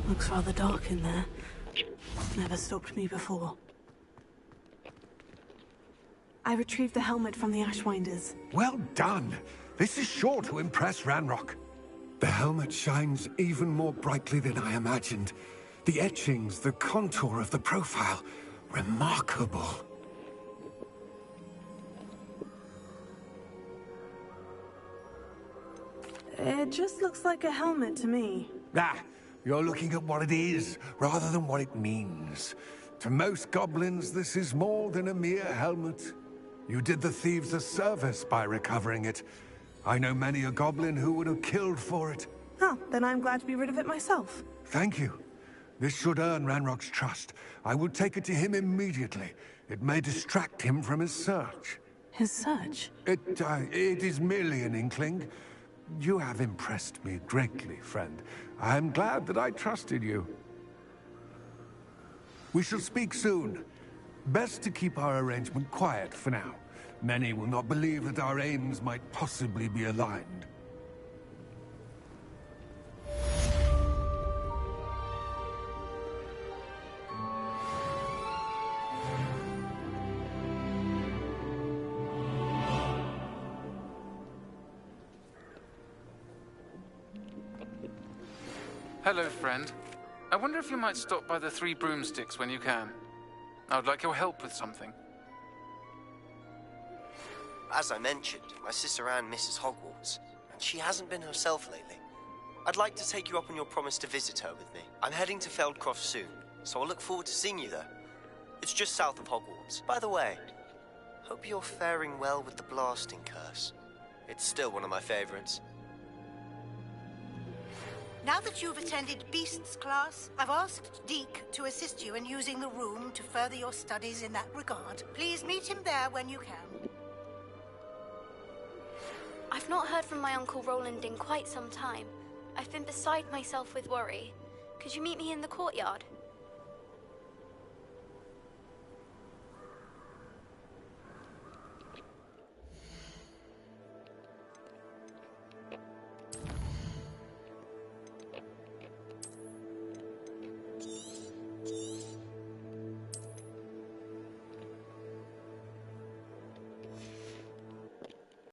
Looks rather dark in there. Never stopped me before. I retrieved the helmet from the Ashwinders. Well done. This is sure to impress Ranrock. The helmet shines even more brightly than I imagined. The etchings, the contour of the profile. Remarkable. It just looks like a helmet to me. Ah, you're looking at what it is, rather than what it means. To most goblins, this is more than a mere helmet. You did the thieves a service by recovering it. I know many a goblin who would have killed for it. Oh, then I'm glad to be rid of it myself. Thank you. This should earn Ranrock's trust. I will take it to him immediately. It may distract him from his search. His search? It is merely an inkling. You have impressed me greatly, friend. I am glad that I trusted you. We shall speak soon. Best to keep our arrangement quiet for now. Many will not believe that our aims might possibly be aligned. Hello, friend. I wonder if you might stop by the Three Broomsticks when you can. I would like your help with something. As I mentioned, my sister Anne misses Hogwarts, and she hasn't been herself lately. I'd like to take you up on your promise to visit her with me. I'm heading to Feldcroft soon, so I'll look forward to seeing you there. It's just south of Hogwarts. By the way, hope you're faring well with the blasting curse. It's still one of my favorites. Now that you've attended Beasts class, I've asked Deke to assist you in using the room to further your studies in that regard. Please meet him there when you can. I've not heard from my Uncle Roland in quite some time. I've been beside myself with worry. Could you meet me in the courtyard?